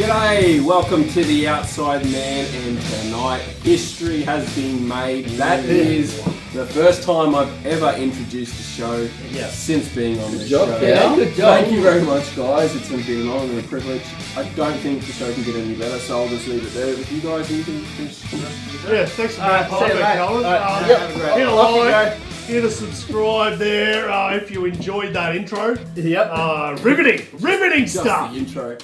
G'day, welcome to the Outside Man, and tonight history has been made. That is the first time I've ever introduced the show since being on this show. Yeah, good job. Thank you very much, guys. It's been an honour and a privilege. I don't think the show can get any better, so I'll just leave it there with you guys and you can finish. Yeah, thanks for being part of it, Colin. Hit a like, hit a subscribe there if you enjoyed that intro. Yep. Riveting Just stuff. the intro.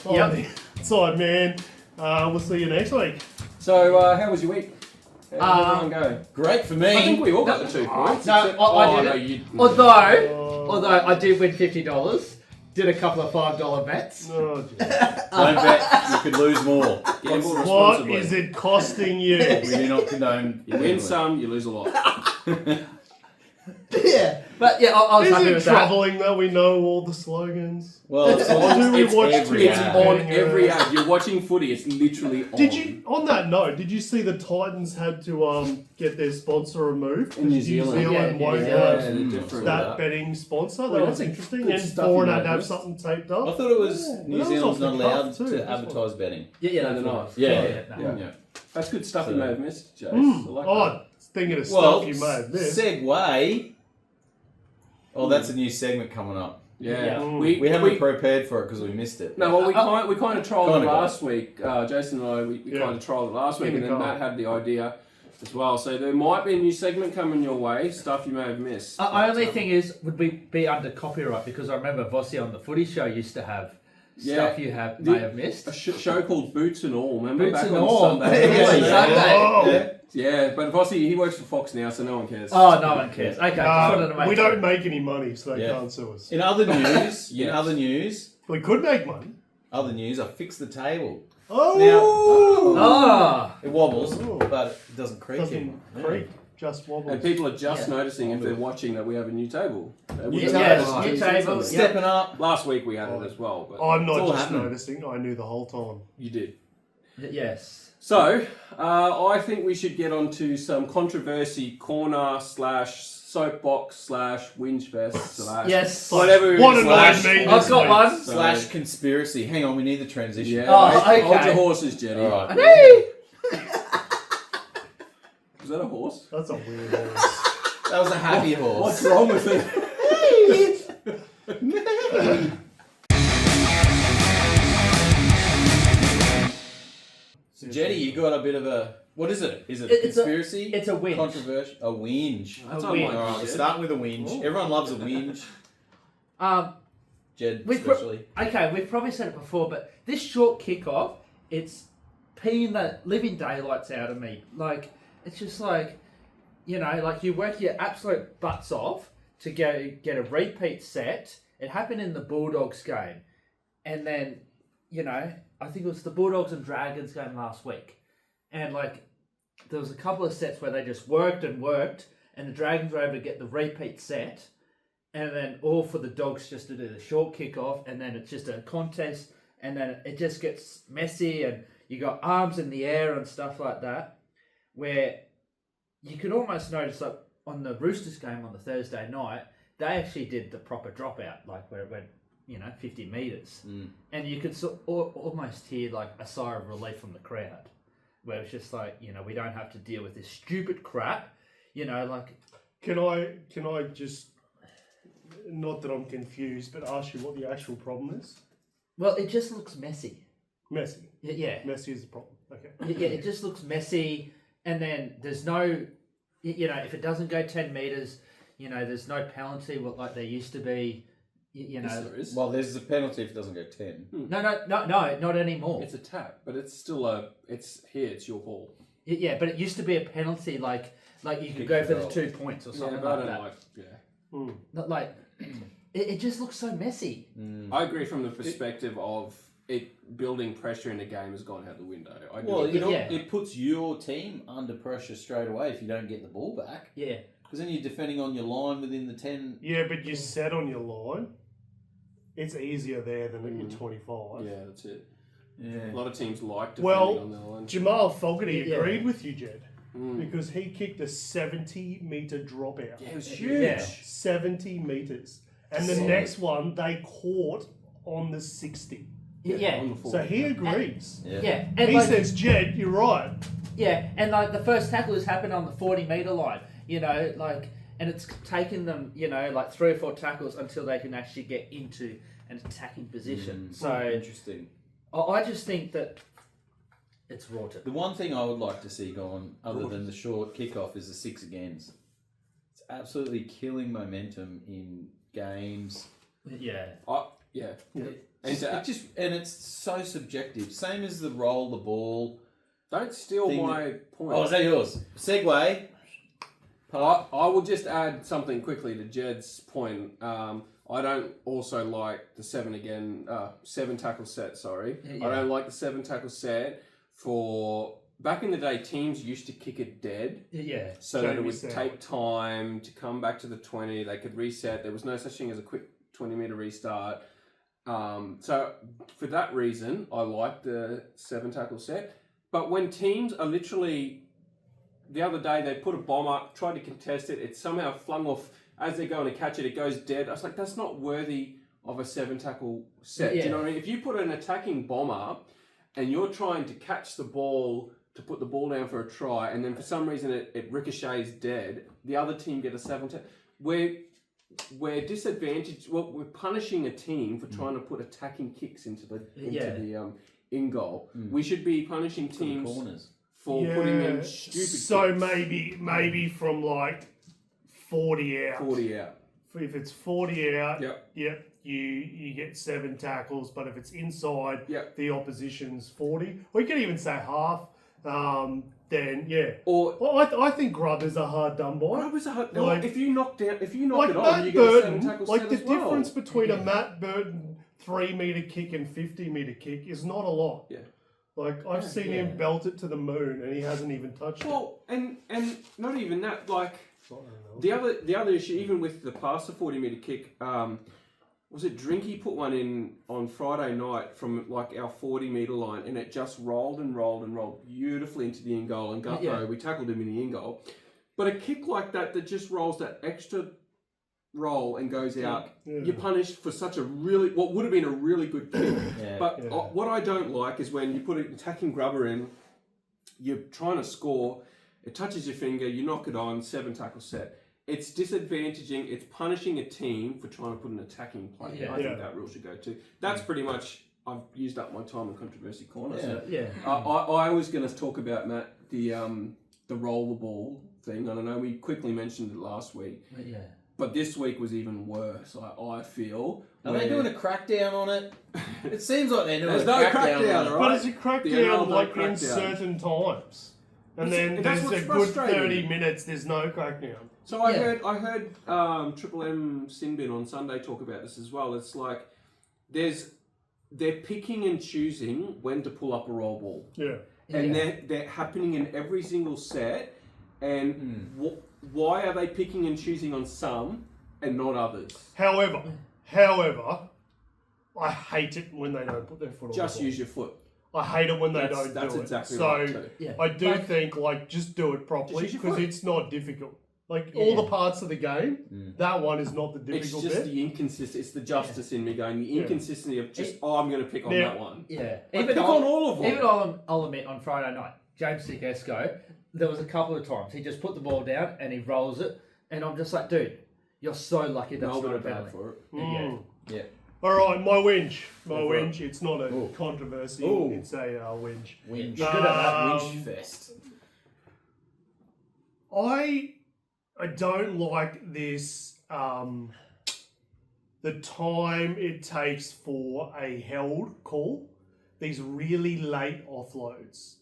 Outside Man. We'll see you next week. So, how was your week? How did everyone go? Great for me. I think we all got the 2 points. No, except- I no, didn't. you Although I did win $50, did a couple of $5 bets. Oh, geez. Don't bet, you could lose more. gamble What responsibly. is it costing you? We do not condone. You win some, you lose a lot. Yeah, but yeah, I was happy Is it with that. troubling that we know all the slogans? Well, it's Or do we watch every It's ad. on every ad. You're watching footy. It's literally on. Did you? On that note, did you see the Titans had to get their sponsor removed? In New Zealand. Zealand won't Yeah, have they're different. that betting sponsor. That Well, was that's interesting. good And stuff Foreign you had to have noticed. something taped I up. thought it was Yeah, New that was Zealand's off not the cuff allowed too, to this one. advertise betting. Yeah, No, they're that's not. right. Yeah. No. Yeah. That's good stuff you So- may have missed, Jace. I like that. Oh, thinking of Well, stuff you may have missed. segue. Oh, that's a new segment coming up. Yeah. Yeah. We haven't prepared for it because we missed it. No, well, we kind of trolled it Kinda got last week. Jason and I, we Yeah. kind of trolled it last week, In and the then car. Matt had the idea as well. So there might be a new segment coming your way, stuff you may have missed. Only thing is, would we be under copyright? Because I remember Vossi on the footy show used to have stuff you may have missed. A show called Boots and All, remember? Boots back and on All. Sunday. Yeah, Sunday. Oh. Yeah, but Vossi, he works for Fox now, so no one cares. Oh, no one cares. Okay, just wanted to make We sure. don't make any money, so they Yeah. can't sue us. In other news, Yes. We could make money. I fixed the table. Oh! It wobbles, Oh. but it doesn't creak Doesn't anymore. creak, just wobbles. And people are just noticing if they're watching that we have a new table. New We- table. Yes, Oh, new Two table. seasons. Yep. Stepping up. Last week we had it as well, but I'm It's all not just happening. noticing, I knew the whole time. you did. Yes. So, I think we should get on to some controversy corner / soapbox / whinge fest / Yes. whatever it What is. annoyed Slash- me I've got one. Slash conspiracy. Hang on, we need the transition. Yeah, Oh, mate, hold okay. your horses, Jenny. All right. Hey! Is that a horse? That's a weird horse. That was a happy horse. What's wrong with it? So Jenny, you got a bit of a... What is it? Is it It's a- conspiracy? it's a whinge. Controversial? A whinge. That's A on whinge. my Alright, we're shit. starting with a whinge. Everyone loves a whinge. Jed We've especially. Okay, we've probably said it before, but this short kickoff, it's peeing the living daylights out of me. Like, it's just like, you know, like you work your absolute butts off to get a repeat set. It happened in the Bulldogs game. And then, you know, I think it was the Bulldogs and Dragons game last week. And like, there was a couple of sets where they just worked, and the Dragons were able to get the repeat set. And then all for the Dogs just to do the short kickoff, and then it's just a contest, and then it just gets messy, and you got arms in the air and stuff like that, where you could almost notice, like on the Roosters game on the Thursday night, they actually did the proper dropout, like where it went, 50 metres. And you could almost hear like a sigh of relief from the crowd, where it's just like, we don't have to deal with this stupid crap, like... Can I just, not that I'm confused, but ask you what the actual problem is? Well, it just looks messy. Messy. Yeah. Messy is the problem. Okay. Yeah, it just looks messy, and then there's no, if it doesn't go 10 metres, there's no penalty like there used to be, Yes, there is. Well, there's a penalty if it doesn't go 10. No, not anymore. It's a tap, but it's still it's your ball. Yeah, but it used to be a penalty, like you could go for the 2 points or something but I like don't that. Not like, it just looks so messy. I agree from the perspective of it building pressure in the game has gone out the window. I do Well, agree. it puts your team under pressure straight away if you don't get the ball back. Yeah. Because then you're defending on your line within the 10. Yeah, but you set on your line. It's easier there than at your 25. Yeah, that's it. Yeah. A lot of teams like defending Well, on their line. Jamal Fogarty Yeah. agreed with you, Jed, because he kicked a 70-metre dropout. Yeah, it was huge. Yeah. 70 metres. And the next one, they caught on the 60. Yeah. on the 40. So he agrees. Yeah. And He says, Jed, you're right. Yeah, and like the first tackle has happened on the 40-metre line, you know, like, and it's taken them, you know, like 3 or 4 tackles until they can actually get into an attacking position. So interesting. I just think that it's rotted. The one thing I would like to see gone, other than the short kickoff, is the 6 agains. It's absolutely killing momentum in games. Yeah. Yeah. And it's so subjective. Same as the roll the ball. Don't steal my point. Oh, is that yours? Segue. I will just add something quickly to Jed's point. I don't also like the 7 tackle set, sorry. Yeah. I don't like the 7 tackle set for... Back in the day, teams used to kick it dead. Yeah. So that it would take time to come back to the 20. They could reset. There was no such thing as a quick 20-metre restart. So for that reason, I like the 7 tackle set. But when teams are literally... The other day, they put a bomb up, tried to contest it. It's somehow flung off. As they're going to catch it, it goes dead. I was like, that's not worthy of a 7 tackle set. Yeah. Do you know what I mean? If you put an attacking bomb up and you're trying to catch the ball to put the ball down for a try, and then for some reason it ricochets dead, the other team get a 7 tackle. We're disadvantaged. Well, we're punishing a team for trying to put attacking kicks into the in goal. We should be punishing teams Corners. for putting in stupid So kicks. maybe from like 40 out. 40 out. If it's 40 out, Yep. you get 7 tackles. But if it's inside Yep. the opposition's 40, or you could even say half, then yeah. Or I think grubbers are hard done by. Grubbers are hard. Like- If you knock like it on, Matt you get a 7 Burton, tackle like set the as well. difference between a Matt Burton 3-metre kick and 50-metre kick is not a lot. Yeah. Like I've seen him belt it to the moon and he hasn't even touched it. Well, and not even that. Like the other issue, even with the past the 40-metre kick, was it Drinky put one in on Friday night from like our 40-metre line, and it just rolled and rolled and rolled beautifully into the in goal. And Gutho, we tackled him in the in goal. But a kick like that just rolls that extra roll and goes out, you're punished for such what would have been a really good kick. What I don't like is when you put an attacking grubber in, you're trying to score, it touches your finger, you knock it on, 7 tackle set. It's disadvantaging, it's punishing a team for trying to put an attacking play. I think that rule should go too. That's pretty much, I've used up my time in Controversy Corner. I was going to talk about, Matt, the roll the ball thing. I don't know, we quickly mentioned it last week. But this week was even worse, I feel. Are they doing a crackdown on it? It seems like they're doing There's a no crackdown. right? But it's a crackdown like in crackdown. certain times. And then that's there's what's a good frustrating. 30 minutes, there's no crackdown. So I heard Triple M Sinbin on Sunday talk about this as well. It's like they're picking and choosing when to pull up a roll ball. Yeah. And they're happening in every single set. And why are they picking and choosing on some and not others? However, I hate it when they don't put their foot on Just the ball. use your foot. I hate it when they don't That's do exactly it. right So too. I do think just do it properly Just use your because foot. it's not difficult. Like all the parts of the game, that one is not the It's difficult just bit. the inconsistency. It's the justice in me going, the inconsistency of just, I'm going to pick on Now- that one. Yeah. Pick on all of them. Even I'll admit on Friday night, James Sikesco, there was a couple of times he just put the ball down and he rolls it, and I'm just like, dude, you're so lucky that's Melbourne not are a bad penalty. for it. Yeah. All right, my whinge. Go for it. Whinge. It's not a controversy. Ooh. It's a whinge. Whinge. You're good at that. Whinge fest. I don't like this. The time it takes for a held call. These really late offloads.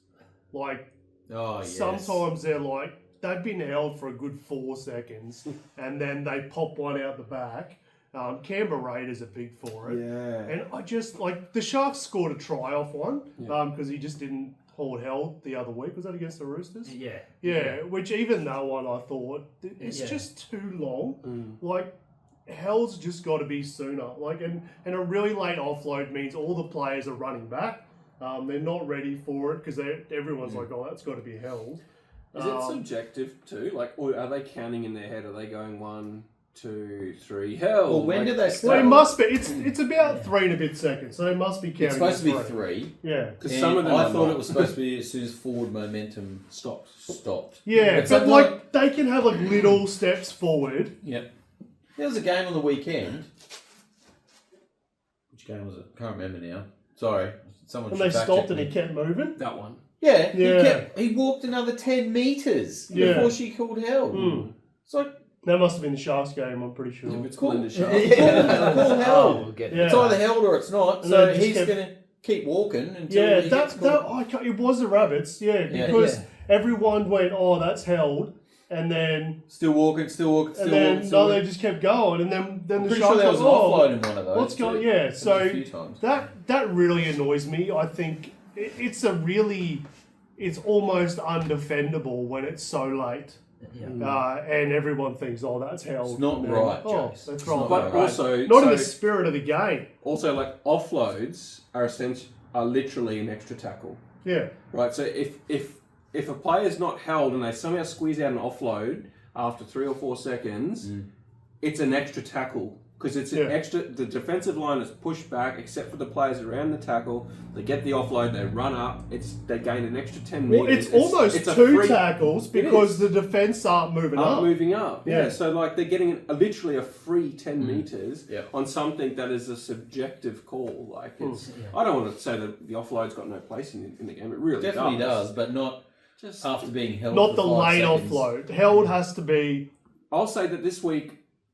Like Oh, yes. sometimes they're like they've been held for a good 4 seconds, and then they pop one out the back. Canberra Raiders are big for it. Yeah. And I just, like, the Sharks scored a try off one because he just didn't hold held the other week. Was that against the Roosters? Yeah, which even that one I thought, it's just too long. Like, hell's just got to be sooner. Like, and a really late offload means all the players are running back. They're not ready for it because everyone's like, oh, that's got to be held. Is it subjective too? Like, or are they counting in their head? Are they going 1, 2, 3, held. Well, when did they Well, start? it must be. It's about 3 and a bit seconds, so it must be counting. It's supposed to be as 3. Yeah. Because some of them I are thought not. it was supposed to be as soon as forward momentum stopped. Yeah, But but like they can have like little steps forward. Yep. There was a game on the weekend. Which game was it? Can't remember now. Sorry. Someone And should they fact stopped check and me. he kept moving. That one. Yeah, Yeah. He walked another 10 metres Yeah. before she called held. Hmm. It's like, That must have been the Sharks game, I'm pretty sure. If it's Cool. Belinda Sharp. call held. we'll get Yeah. It's either held or it's not. And So they just he's kept- going to keep walking until Yeah, he that gets called. I can't, it was the Rabbits, yeah, Yeah. because Yeah. everyone went, oh, that's held, and then Still walking, still walking, and still then walking. Still no, they walking. just kept going, and then I'm the pretty Sharks sure there was an went, offload in one of those. what's going? too. Yeah, Happened a so few times. that really annoys me. I think it's a really, it's almost undefendable when it's so late. Yeah. And everyone thinks, oh, that's held. It's not And then, right, Oh, Jace. that's It's right. not But right. also, Not in the so- spirit of the game. also like offloads are literally an extra tackle, Yeah. right? So if a player's not held and they somehow squeeze out an offload after 3 or 4 seconds, it's an extra tackle because it's an Yeah. extra. The defensive line is pushed back, except for the players around the tackle. They get the offload, they run up. They gain an extra 10 Well, meters. it's almost it's a two free- tackles because the defence aren't moving Aren't up. moving up. Yeah. Yeah. So like they're getting literally a free 10 meters Yeah. on something that is a subjective call. Like it's. Yeah. I don't want to say that the offload's got no place in the game. It really Definitely does, but not Just. after being held. Not for the 5 late seconds. offload. Held has to be. I'll say that this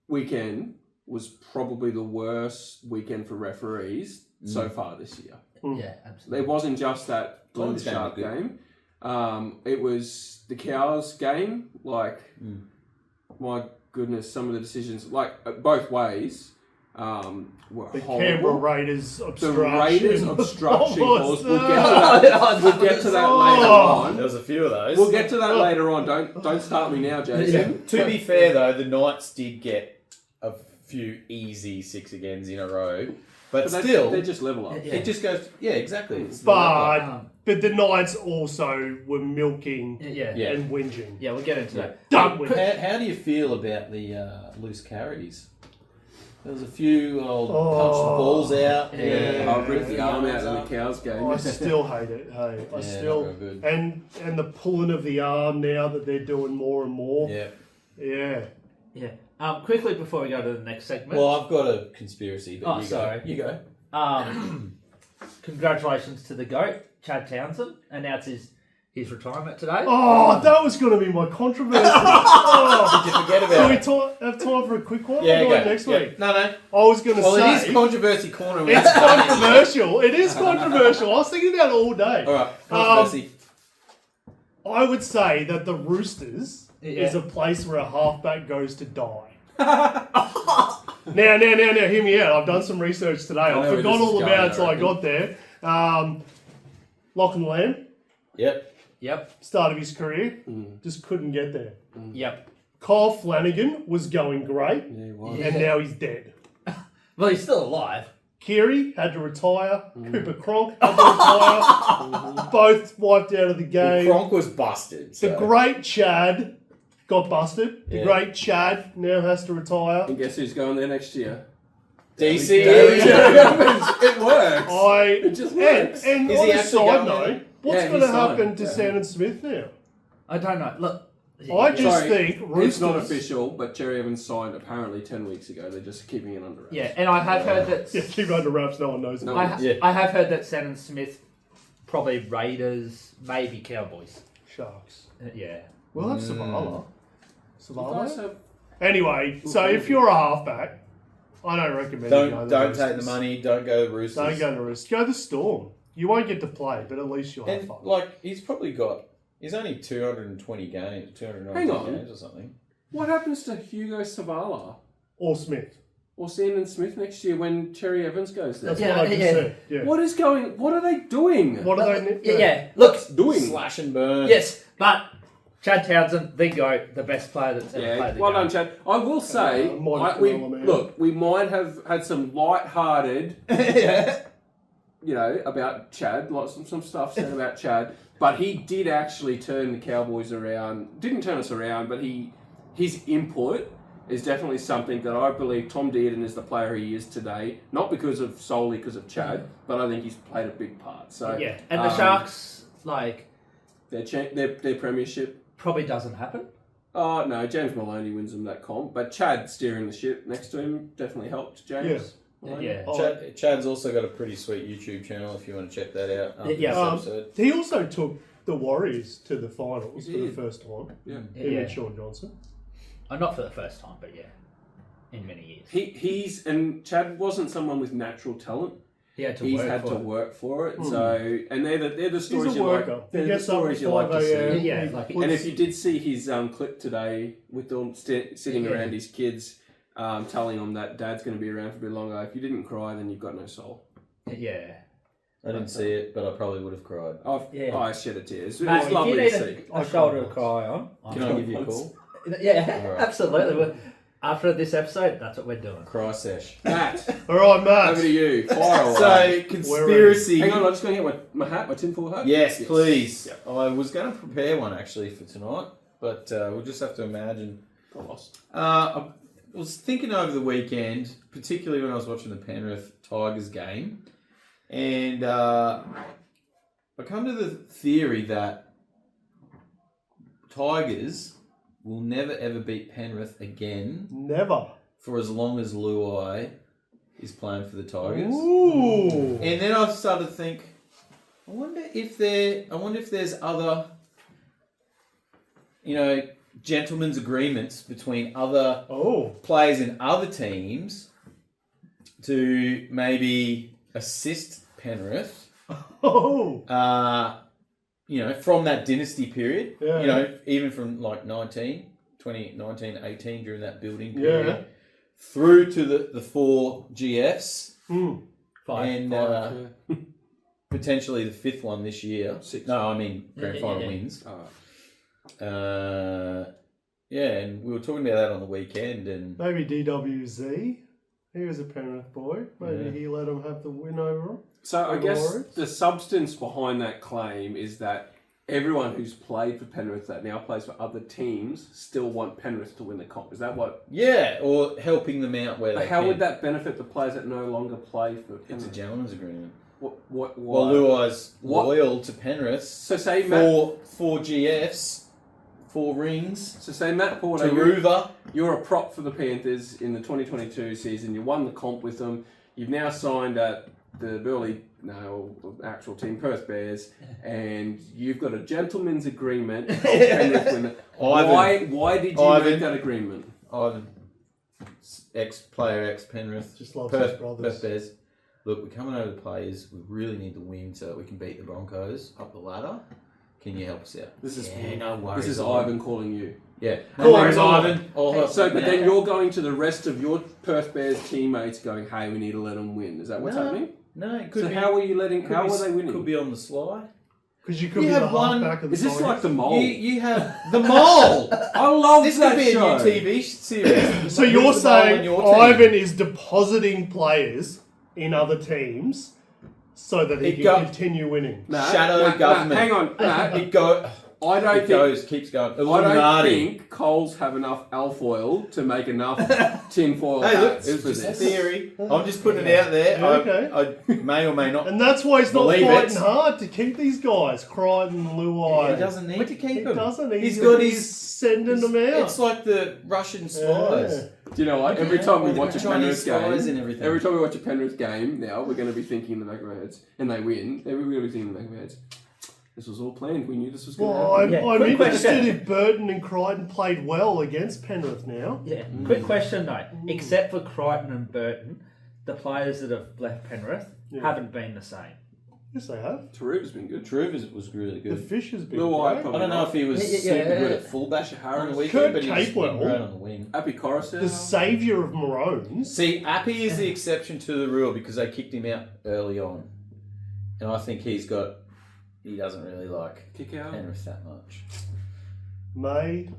weekend was probably the worst weekend for referees so far this year. Yeah, absolutely. It wasn't just that Belinda Times game Sharp was good. game. It was the Cows game. Like, my goodness, some of the decisions, like both ways, were The horrible. Canberra Raiders The obstruction. Raiders obstruction What calls. was We'll get to that? that. We'll get to that later on. There was a few of those. We'll get to that later on. Don't start me now, Jason. To be fair, though, the Knights did get a few easy 6 agains in a row, but still, they just level up. Yeah. it just goes. Yeah, exactly. It's But the Knights also were milking Yeah. Yeah. and whinging. Yeah, we'll get into that. Don't win. How do you feel about the loose carries? There was a few old Oh. punched the balls out. Yeah. I'll rip the arm out in the Cows game. I still hate it. Hey, I Yeah, still not real good. and the pulling of the arm now that they're doing more and more. Yeah. Yeah. Yeah. Quickly before we go to the next segment. Well, I've got a conspiracy, but Oh, you sorry. go. You go. Congratulations to the GOAT, Chad Townsend, announced his retirement today. Oh, that was going to be my controversy. Oh. Did you forget Do we about it? have time for a quick one? Yeah, Or go. next Yeah. week. No. I was going to Well, say it is controversy corner. it's controversial. It is controversial. I was thinking about it all day. All right, controversy. I would say that the Roosters Yeah. is a place where a halfback goes to die. Now, hear me out. I've done some research today. I know where forgot this is all going, about I it till I reckon. got there. Lachlan Lamb, Yep. Yep. start of his career, just couldn't get there. Yep. Kyle Flanagan was going great, Yeah, he was. and now he's dead. Well, he's still alive. Keary had to retire. Cooper Cronk had to retire. Both wiped out of the game. Gronk was busted. The So. great Chad got busted. The Yeah. great Chad now has to retire. And guess who's going there next year? DC. It works. It just works. And Is on he a actually side going note, there? what's Yeah, going to he's signed. happen to Yeah. Sandon Smith now? I don't know. Look. I just Sorry, think Roosters. It's not official, but Jerry Evans signed apparently 10 weeks ago. They're just keeping it under wraps. Yeah, and I have heard that. Yeah, keep it under wraps. No one knows. No. It. Yeah. I have heard that Shannon Smith, probably Raiders, maybe Cowboys. Sharks. Yeah. We'll have Savala. You guys have- Anyway, so if you're a halfback, I don't recommend you go to Don't the take the Roosters. money. Don't go to the Roosters. Don't go to the Roosters. Go to the Storm. You won't get to play, but at least you'll have And fun. like he's probably got. He's only 220 games, 290 Hang on. games or something. What happens to Hugo Savala Or Smith. or Sandon Smith next year when Cherry Evans goes there? That's Yeah, what I just yeah. said. Yeah. What are they doing? What are they? Yeah. Look. doing? Slash and burn. Yes, but Chad Townsend, the GOAT, the best player that's ever Yeah, played the well game. done, Chad. I will say, Monica we, Miller, man. look, we might have had some light-hearted, about Chad, like some stuff said about Chad, but he did actually turn the Cowboys around. Didn't turn us around, but his input is definitely something that I believe Tom Dearden is the player he is today, not solely because of Chad, but I think he's played a big part. So yeah, and the Sharks, like, their premiership probably doesn't happen. Oh no, James Maloney wins them that comp, but Chad steering the ship next to him definitely helped James. Yeah. Chad's also got a pretty sweet YouTube channel if you want to check that out. After this episode. He also took the Warriors to the finals for the first time. Yeah. Him and Sean Johnson. Not for the first time, but yeah, in many years. And Chad wasn't someone with natural talent. He had to He's work had for to it. work for it. So, and they're the stories He's a you like. worker. They're He the gets up stories at you like to 5 see. a.m. Yeah, He like- puts- And if you did see his clip today with them sitting around his kids, telling them that Dad's going to be around for a bit longer, if you didn't cry, then you've got no soul. Yeah. I didn't see it, but I probably would have cried. I shed a tear. It's Mate, lovely if to you see. need a shoulder to cry on, Can I give you a call? Yeah, All right. absolutely. After this episode, that's what we're doing. Cry sesh. Matt, All right, Matt. over to you. Fire away. So, conspiracy. Hang on, I'm just going to get my hat, my tinfoil hat. Yes, please. Yep. I was going to prepare one actually for tonight, but we'll just have to imagine. I lost. I was thinking over the weekend, particularly when I was watching the Penrith Tigers game, and I come to the theory that Tigers will never ever beat Penrith again Never. for as long as Luai is playing for the Tigers. Ooh. And then I started to think, I wonder if there's other, gentlemen's agreements between other players in other teams to maybe assist Penrith. Oh. From that dynasty period. Yeah. Even from like 18 during that building period. Yeah. Through to the 4 GFs. Five. Potentially the 5th one this year. 6. No, I mean grand final wins. And we were talking about that on the weekend, and Maybe DWZ. He was a Penrith boy. Maybe Yeah. he let him have the win over him. So I The guess Warriors? the substance behind that claim is that everyone who's played for Penrith that now plays for other teams still want Penrith to win the comp. Is that what? or helping them out where But they how can. would that benefit the players that no longer play for It's a Penrith? gentleman's agreement. Why? Well, Luai's What? loyal to Penrith. So say Matt. 4 GFs, 4 rings. So say Matt Porter. Taruva. You're a prop for the Panthers in the 2022 season. You won the comp with them. You've now signed at the actual team, Perth Bears, and you've got a gentleman's agreement. Why did you make that agreement? Ivan, ex-player, ex-Penrith. Just loves his Perth brothers. Bears. Look, we're coming over the players. We really need to win so that we can beat the Broncos up the ladder. Can you help us out? This is no worries. This is Ivan calling you. Yeah. Cool, No worries, cool. Ivan. So, but then you're going to the rest of your Perth Bears teammates, going, "Hey, we need to let them win." Is that what's happening? No, it could So be. how are you letting? How are they winning? Could be on the sly. Because you could You be have the one- halfback of the Is this Tigers. like the mole? You have the mole. I love This that could be show. a new TV series. So you're Who's the mole in saying your team? Ivan is depositing players in other teams so that he It can go- continue winning? Matt, Shadow Matt, government. Hang on, Matt. It go. I don't It think. keeps going. I don't Illuminati. think Coles have enough alfoil to make enough tinfoil Hey, look, hats it's for just a this. theory. I'm just putting it out there. Yeah, okay. I may or may not. And that's why he's not Believe fighting it. hard to keep these guys, Crichton, Luai. He doesn't need to keep He them. doesn't. He's got he's his. sending them out. It's like the Russian spies. Yeah. Do you know what? Every time we watch a Chinese Penrith spies game, and everything. every time we watch a Penrith game, now we're going to be thinking in the back of our heads, and they win. We're going to be thinking in the back of our heads. This was all planned. We knew this was going to Well, happen. I'm quick interested question. if Burton and Crichton played well against Penrith now. Yeah. Quick question though. Except for Crichton and Burton, the players that have left Penrith haven't been the same. Yes, they have. Taruva's been good. Truve was really The good. fish has been Luai great. probably I don't know if he was Yeah, super yeah. good at fullback Harris. on the weekend, Kurt but he was Capewell. great on the wing. Appy Coruscant. The saviour of Maroons. See, Appy is the exception to the rule because they kicked him out early on, and I think he doesn't really like Kick out. Penrith that much. May.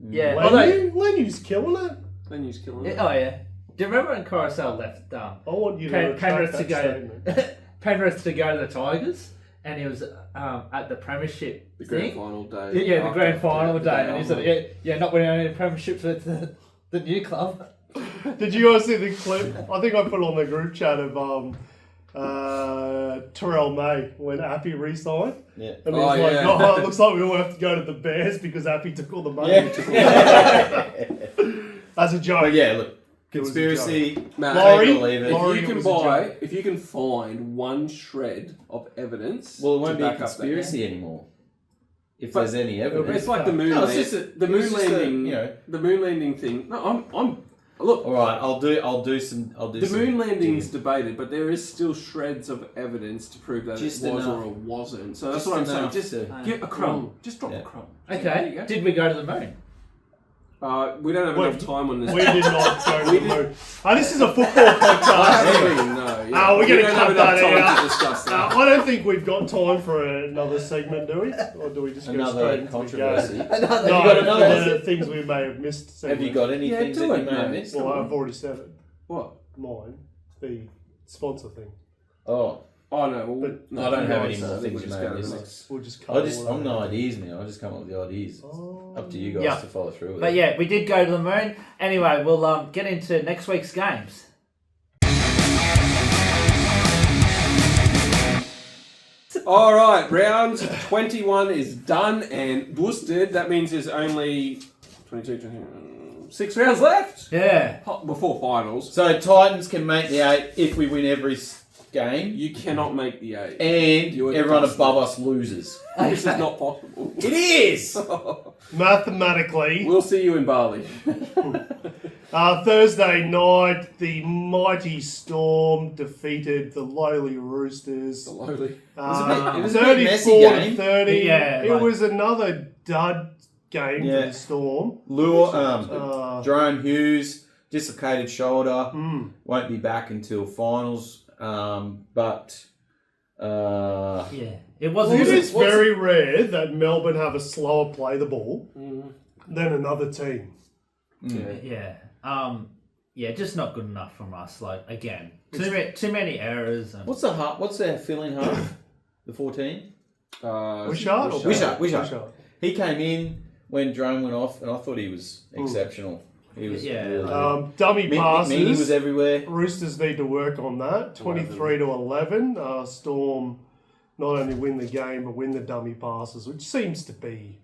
Yeah. Although, Lenny's killing it. Then you're killing it. oh yeah. Do you remember when Coruscant left I want you to retract Penrith to that go statement. Penrith to go to the Tigers, and he was at the premiership The grand thing. final day. Yeah, the after- grand final the day, and he after. said, "Yeah, not winning any premierships with the The new club. Did you guys see the clip? I think I put on the group chat of Terrell May when Appy re-signed. Yeah. And he was like, yeah. "Oh, it looks like we all have to go to the Bears because Appy took all the money." Yeah. As a joke. But yeah, look, It was a conspiracy. Man, Laurie, I believe it. Laurie, if you it was can a joke. if you can find one shred of evidence, Well, it won't to be a back up that- conspiracy anymore. If But- there's any evidence. It's like the moon. No, it's just the moon landing. you know. The moon landing thing. No, I'm. Look, All right, I'll do some. the moon landing's debated, but there is still shreds of evidence to prove that Just it was enough. or it wasn't. So that's Just what I'm saying. enough Just to- give a crumb. Just drop Yeah. a crumb. There you Okay. go. Did we go to the moon? We don't have Wait, enough time on this. We did not go to We the did- moon. This is a football podcast. Actually, no. Yeah. We're We gonna don't cut have enough that time out. to discuss that. I don't think we've got time for another segment, do we? Or do we just go straight Another into controversy. the game? Another. No, you got another- for the things we may have missed. Have segment. you got any Yeah, things do that it, you may have mate. missed? Well, I've already said it. What? Mine, the sponsor thing. Oh, Oh no. Well, But no, I don't have any so more I think things we'll you just may go have to the missed. next. We'll just I'm no ideas, man. I just come up with the ideas. Oh. Up to you guys Yeah. to follow through with But it. yeah, we did go to the moon. Anyway, we'll get into next week's games. All right, round 21 is done and boosted. That means there's only 6 rounds left Yeah. before finals. So Titans can make the 8 if we win every game, You cannot make the 8. and You're everyone dusted. above us loses. This is not possible. It is. Mathematically, We'll see you in Bali. Thursday night, the mighty Storm defeated the lowly Roosters. Slowly. it was a bit messy 34 to game. 30. Yeah, It like- was another dud game Yeah. for the Storm. Jerome Hughes, dislocated shoulder, Mm. won't be back until finals. But Yeah. It Well, wasn't. it is what's- very rare that Melbourne have a slower play the ball Mm. than another team. Yeah. Yeah, just not good enough from us. Like again, too many errors. And... what's their filling half? The 14. Wishart? or Wishart. He came in when Drone went off, and I thought he was exceptional. He was Yeah. really good. Dummy passes. Meany was everywhere. Roosters need to work on that. 23 to 11. Storm not only win the game but win the dummy passes, which seems to be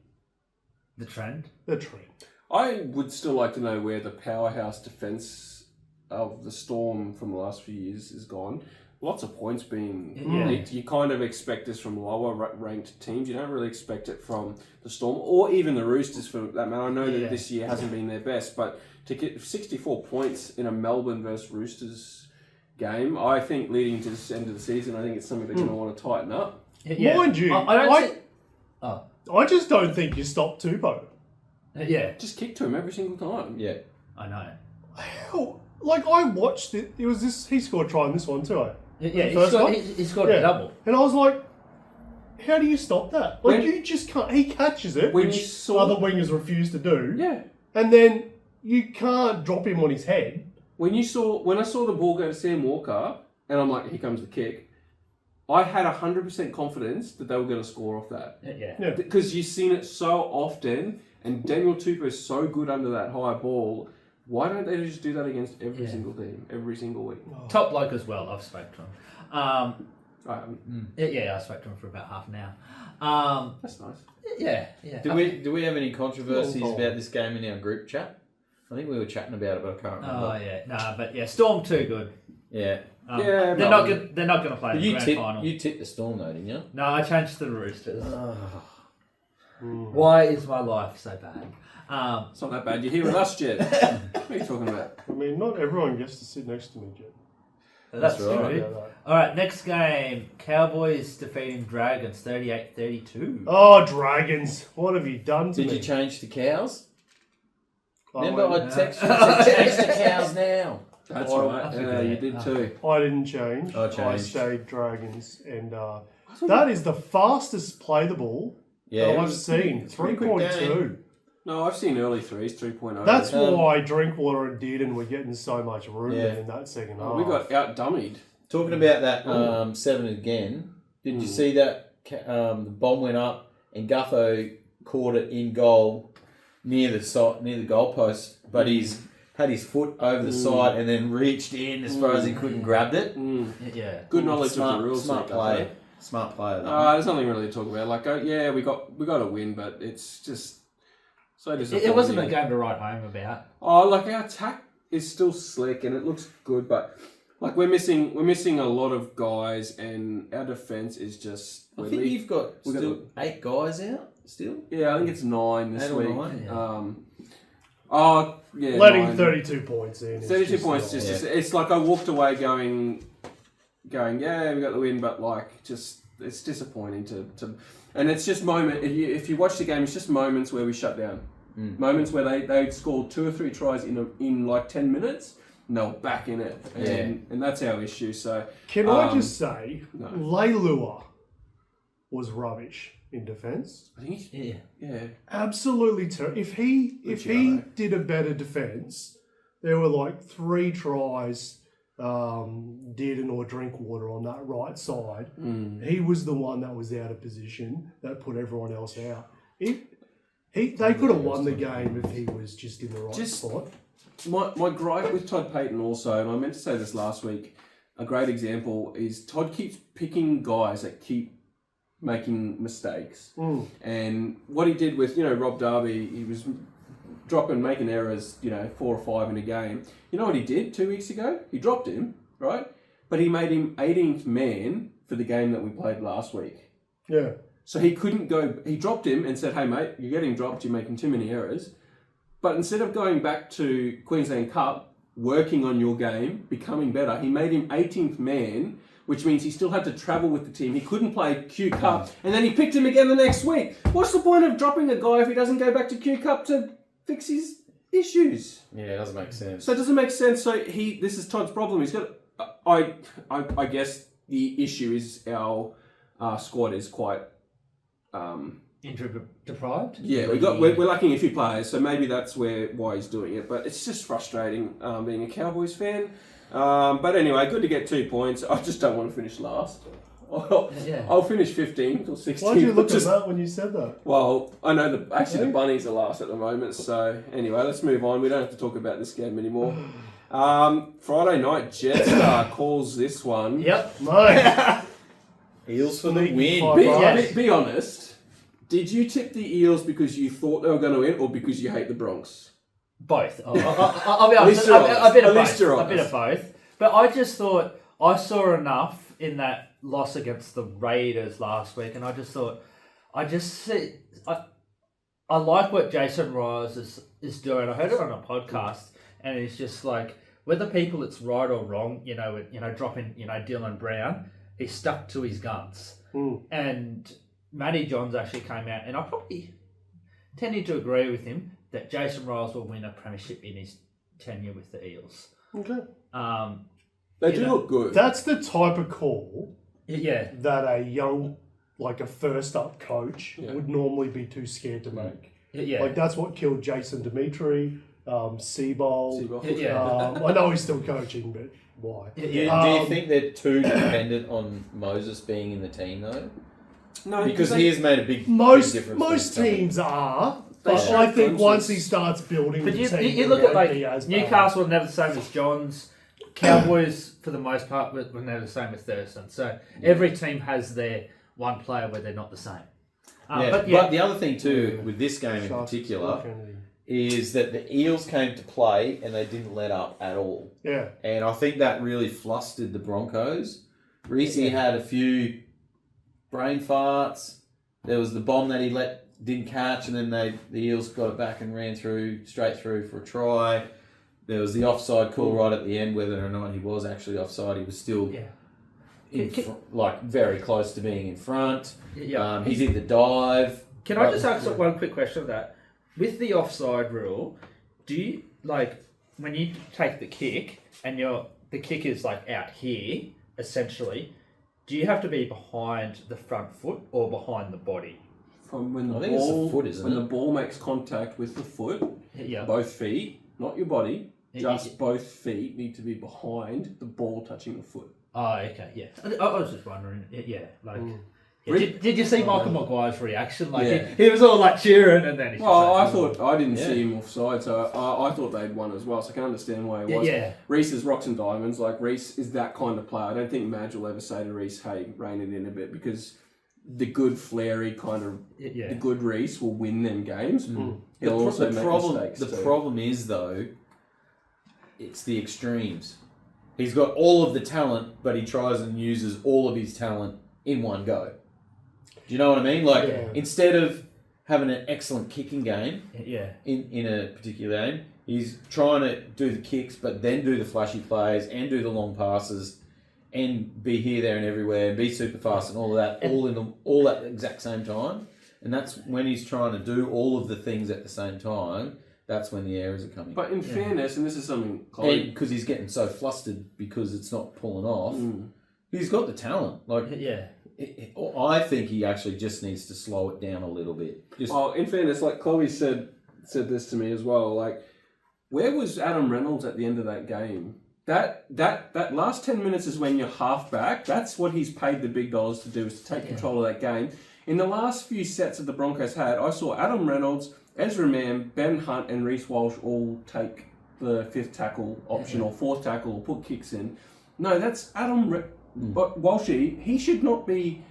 the trend. the trend. I would still like to know where the powerhouse defence of the Storm from the last few years is gone. Lots of points being leaked. You kind of expect this from lower ranked teams. You don't really expect it from the Storm or even the Roosters for that matter. I know that this year hasn't been their best, but to get 64 points in a Melbourne versus Roosters game, I think leading to this end of the season, I think it's something they're going to want to tighten up. Yeah. Mind you, I don't. I just don't think you stop Tupou. Yeah. Just kick to him every single time. Yeah. I know. Hell, like I watched it. It was this. He scored a try in this one too. Yeah. He First scored, one? he scored a double. And I was like, how do you stop that? Like When- you just can't. He catches it, When which you saw- other wingers refuse to do. Yeah. And then you can't drop him on his head. When I saw the ball go to Sam Walker, and I'm like, here comes the kick, I had 100% confidence that they were going to score off that. Yeah. Because you've seen it so often, and Daniel Tupou is so good under that high ball. Why don't they just do that against every single team, every single week? Top bloke as well. I've spoken to him. I haven't. I spoke to him for about half an hour. That's nice. Yeah. Do we have any controversies about this game in our group chat? I think we were chatting about it, but I can't remember. Oh yeah. Nah, but yeah, Storm too good. Yeah. Yeah, They're not good. They're not going to play But the grand final. you tipped the Storm though, didn't you? No, I changed to the Roosters. Why is my life so bad? It's not that bad. You're here with us, Jed. What are you talking about? I mean, not everyone gets to sit next to me, Jed. That's right. true. All right, next game. Cowboys defeating Dragons 38-32. Oh, Dragons! What have you done to Did me? you change to cows? I Remember, went- I texted you and said, change to cows now. That's Oh, right. I Yeah, forget. you did too. I didn't change. I changed. stayed Dragons, and that is the fastest play the ball Yeah, that it I've was seen. it's a pretty quick 3.2. No, I've seen early threes, 3.0. That's why Drinkwater and Dearden were getting so much room Yeah. in that second half. We got out-dummied. Talking about that 7 again, did you see that the bomb went up and Gutho caught it in goal near the goalpost, but his had his foot over the side and then reached in as far as he could and grabbed it. Yeah. Good knowledge Smart, of the rules. smart play. Smart player. There's nothing really to talk about. Like, yeah, we got a win, but it's just so disappointing. It wasn't a game to write home about. Oh, like our attack is still slick and it looks good, but like we're missing a lot of guys, and our defense is just. I think you've got 8 guys out still. Yeah, I think it's 9 this 8 or week. 9, yeah. Letting 9. 32 points in. 32 points. It's like I walked away going, yeah, we got the win, but like just it's disappointing to and it's just if you watch the game, it's just moments where we shut down. Moments where they scored 2 or 3 tries in like 10 minutes. And they were back in it, and that's our issue. So can I just say, Leilua was rubbish in defence. I think Absolutely terrible. If he did a better defence, there were like 3 tries. Didn't or drink water on that right side. He was the one that was out of position that put everyone else out. They could have won the game if he was just in the right spot. My gripe with Todd Payton also, and I meant to say this last week, a great example is Todd keeps picking guys that keep making mistakes. And what he did with, Rob Darby, he was making errors, 4 or 5 in a game. You know what he did 2 weeks ago? He dropped him, right? But he made him 18th man for the game that we played last week. Yeah. So he couldn't go, he dropped him and said, hey mate, you're getting dropped, you're making too many errors. But instead of going back to Queensland Cup, working on your game, becoming better, he made him 18th man, which means he still had to travel with the team. He couldn't play Q Cup, and then he picked him again the next week. What's the point of dropping a guy if he doesn't go back to Q Cup to fix his issues? Yeah, it doesn't make sense. So it doesn't make sense. So this is Todd's problem. He's got. I guess the issue is our squad is quite. Injury deprived. Yeah, we're lacking a few players, so maybe that's why he's doing it. But it's just frustrating being a Cowboys fan. But anyway, good to get 2 points. I just don't want to finish last. I'll finish 15th or 16th. Why did you look at that when you said that? Well, I know the Bunnies are last at the moment. So anyway, let's move on. We don't have to talk about this game anymore. Friday night, Jetstar calls this one. Yep. Mate. Eels for the win. Be honest. Did you tip the Eels because you thought they were going to win, or because you hate the Bronx? Both. I'll be honest. A bit of both. But I just thought I saw enough in that loss against the Raiders last week, and I just thought, I like what Jason Ryers is doing. I heard it on a podcast, and it's just like, whether people it's right or wrong, dropping, Dylan Brown, he's stuck to his guns. And Matty Johns actually came out, and I probably tended to agree with him that Jason Ryers will win a premiership in his tenure with the Eels. Okay. They do look good. That's the type of call that a young, like a first-up coach would normally be too scared to make. Yeah. Like, that's what killed Jason Dimitri, Seabold. I know he's still coaching, but why? Do you think they're too dependent on Moses being in the team, though? No, because he has made a big difference. Most teams are. But I think once he starts building the team... You look at Newcastle were never the same as Johns. Cowboys, for the most part, were never the same as Thurston. So every team has their one player where they're not the same. But the other thing too, with this game in particular, is that the Eels came to play and they didn't let up at all. Yeah. And I think that really flustered the Broncos. Rickie had a few brain farts. There was the bomb that he didn't catch, and then the Eels got it back and ran straight through for a try. There was the offside call right at the end, whether or not he was actually offside. He was still very close to being in front. Yeah. He did the dive. Can I just ask one quick question of that? With the offside rule, do you, when you take the kick and the kick is out here, essentially, do you have to be behind the front foot or behind the body? From when the it's the foot, isn't it? When the ball makes contact with the foot, both feet, not your body, just both feet need to be behind the ball touching the foot. Oh, okay, yeah. I was just wondering, Did you see Michael Maguire's reaction? Like he was all like cheering, and then I didn't see him offside, so I thought they'd won as well. So I can understand why he was. Yeah. Reece is rocks and diamonds. Like Reece is that kind of player. I don't think Madge will ever say to Reece, "Hey, rein it in a bit," because the good flary kind of the good Reece will win them games. He'll also make mistakes. The problem is though, it's the extremes. He's got all of the talent, but he tries and uses all of his talent in one go. Do you know what I mean? Like, instead of having an excellent kicking game in a particular game, he's trying to do the kicks, but then do the flashy plays and do the long passes and be here, there and everywhere and be super fast and all of that, all at the exact same time. And that's when he's trying to do all of the things at the same time, that's when the errors are coming. But in fairness, and this is something... Because he's getting so flustered because it's not pulling off, he's got the talent. Like, I think he actually just needs to slow it down a little bit. In fairness, like Chloe said this to me as well. Like, where was Adam Reynolds at the end of that game? That last 10 minutes is when you're half back. That's what he's paid the big dollars to do, is to take control of that game. In the last few sets that the Broncos had, I saw Adam Reynolds, Ezra Mann, Ben Hunt, and Reece Walsh all take the fifth tackle option or fourth tackle or put kicks in. No, that's But Walshy, he should not be...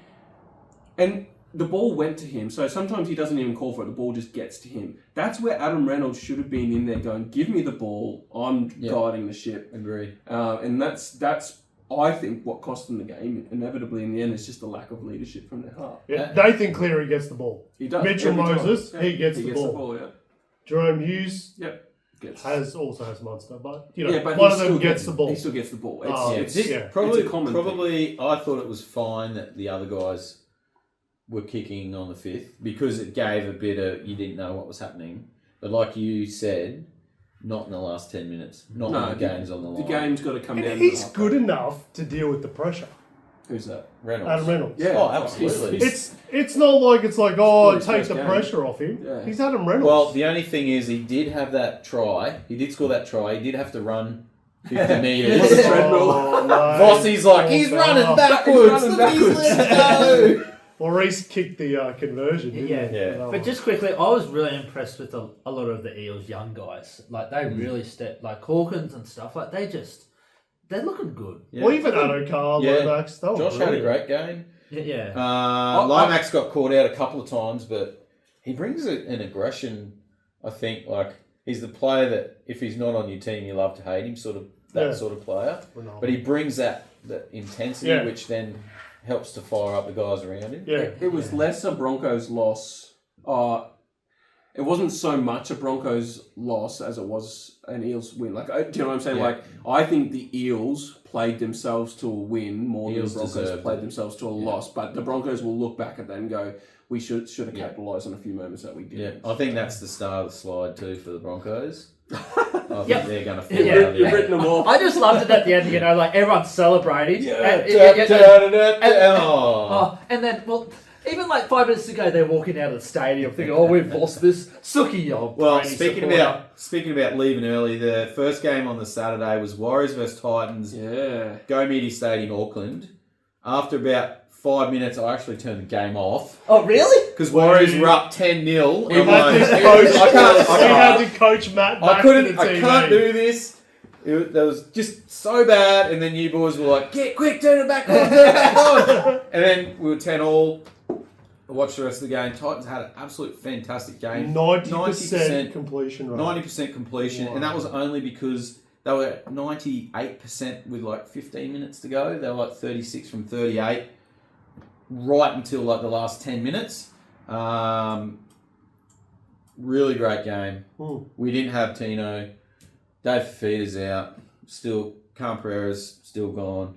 And the ball went to him, so sometimes he doesn't even call for it. The ball just gets to him. That's where Adam Reynolds should have been in there going, give me the ball, I'm guiding the ship. Agree. And that's I think, what cost them the game. Inevitably, in the end, it's just the lack of leadership from their half. Yeah, Nathan Cleary gets the ball. He does. Mitchell Moses, he gets the ball. Jerome Hughes... Yep. Also has Munster, but but one of them gets the ball. He still gets the ball. Probably, I thought it was fine that the other guys were kicking on the fifth because it gave a bit of, you didn't know what was happening. But like you said, not in the last 10 minutes. Not when the game's on the line. The game's got to come down. He's good enough to deal with the pressure. Who's that? Reynolds. Adam Reynolds. Yeah. Oh, absolutely. It's not like it's like, take the pressure off him. Yeah. He's Adam Reynolds. Well, the only thing is he did have that try. He did score that try. He did have to run 50 metres. Vossi's like, he's running backwards. Look at his legs go. Well, Reece kicked the conversion, didn't he? But just quickly, I was really impressed with a lot of the Eels young guys. Like, they really stepped, like Hawkins and stuff. Like, they're looking good. Yeah. Well, even Addo-Carr, Lomax, Josh had a great game. Yeah. Lomax got caught out a couple of times, but he brings an aggression, I think. Like, he's the player that, if he's not on your team, you love to hate him, sort of player. But he brings that intensity, which then helps to fire up the guys around him. Yeah. It was less a Broncos loss. It wasn't so much a Broncos loss as it was an Eels win. Like, do you know what I'm saying? Yeah. Like, I think the Eels played themselves to a win more than the Broncos played themselves to a loss. But the Broncos will look back at that and go, we should have capitalised on a few moments that we did. Yeah, I think that's the start of the slide too for the Broncos. I think they're going to fall out. You've written them off. I just loved it at the end, like everyone's celebrating. And then, well... Even like 5 minutes ago, they're walking out of the stadium thinking, we've lost this. Suki, Well, speaking about leaving early, the first game on the Saturday was Warriors versus Titans. Yeah. Go Meaty Stadium, Auckland. After about 5 minutes, I actually turned the game off. Oh, really? Because Warriors were up 10-0. We had to coach Matt back to the TV. I can't do this. That was just so bad. And then you boys were like, get quick, turn it back on. And then we were 10-all. I watched the rest of the game. Titans had an absolute fantastic game. 90% completion rate. 90% completion. Wow. And that was only because they were at 98% with like 15 minutes to go. They were like 36 from 38 right until like the last 10 minutes. Really great game. We didn't have Tino. Dave Fafita's out. Still, Cam Pereira's still gone.